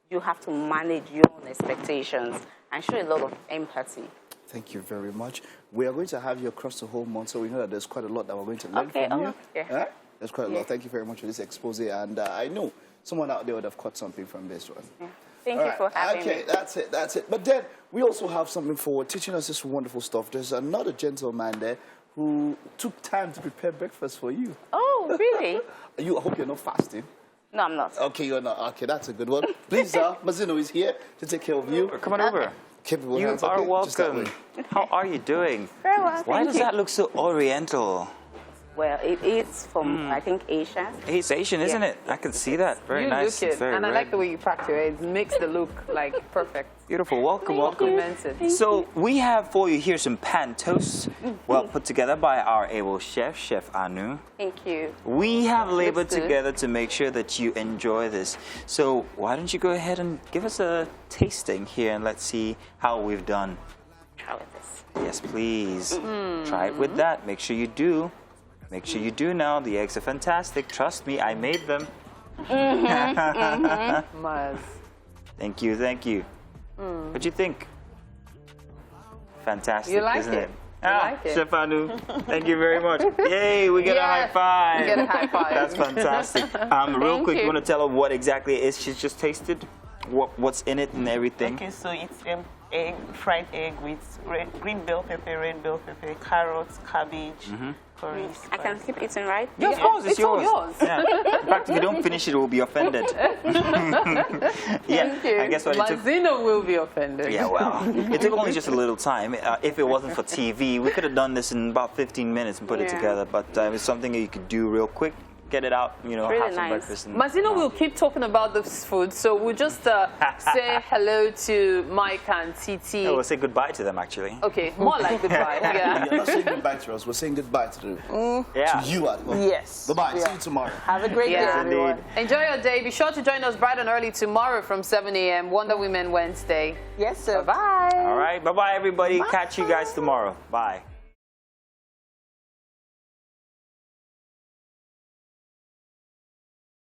You have to manage your own expectations and show a lot of empathy. Thank you very much. We are going to have you across the whole month, so we know that there's quite a lot that we're going to learn from you. Yeah. There's quite a lot. Thank you very much for this expose, and I know someone out there would have caught something from this one. Yeah. Thank you for having me. Okay, that's it. But then we also have something for teaching us this wonderful stuff. There's another gentleman there who took time to prepare breakfast for you. Oh, really? I hope you're not fasting. No, I'm not. Okay, you're not. Okay, that's a good one. Please, Mazino is here to take care of you. Come on over. You are welcome. How are you doing? Very well, Why does that look so oriental? Well, it is from, I think, Asia. It's Asian, isn't it? I can see that. Very you nice. Look it. Very and red. I like the way you packed your head. It makes the look, like, perfect. Beautiful. Welcome, welcome. Compliments it. So we have for you here some pan toast, well put together by our able chef, Chef Anu. Thank you. We have labored good. together to make sure that you enjoy this. So why don't you go ahead and give us a tasting here and let's see how we've done. Try with this. Yes, please. Try it with that. Make sure you do. Make sure you do now. The eggs are fantastic. Trust me, I made them. Maz. Thank you, thank you. What do you think? Fantastic, You like isn't it? it? You like it? Chef Anu, thank you very much. Yay, we get a high five. We get a high five. That's fantastic. Real quick, you want to tell her what exactly it is she's just tasted? What's in it and everything? Okay, so it's fried egg with green bell pepper, red bell pepper, carrots, cabbage, curry. I can keep eating, right? Yeah, of course, it's yours. all yours. Yeah. In fact, if you don't finish it, we'll be offended. Thank you. I guess what it took. Mazino will be offended. Yeah, well, it took only just a little time. If it wasn't for TV, we could have done this in about 15 minutes and put it together. But it was something that you could do real quick, get it out, you know, Really have some nice. breakfast. And, Mazino will keep talking about this food, so we'll just say hello to Mike and Titi. No, we'll say goodbye to them, actually. Okay, more like goodbye. Yeah. You're not saying goodbye to us. We're saying goodbye to you at home. Yes. Bye-bye. See you tomorrow. Have a great day, everyone. Enjoy your day. Be sure to join us bright and early tomorrow from 7 a.m. Wonder Women Wednesday. Yes, sir. Bye-bye. All right, bye-bye, everybody. Catch you guys tomorrow. Bye.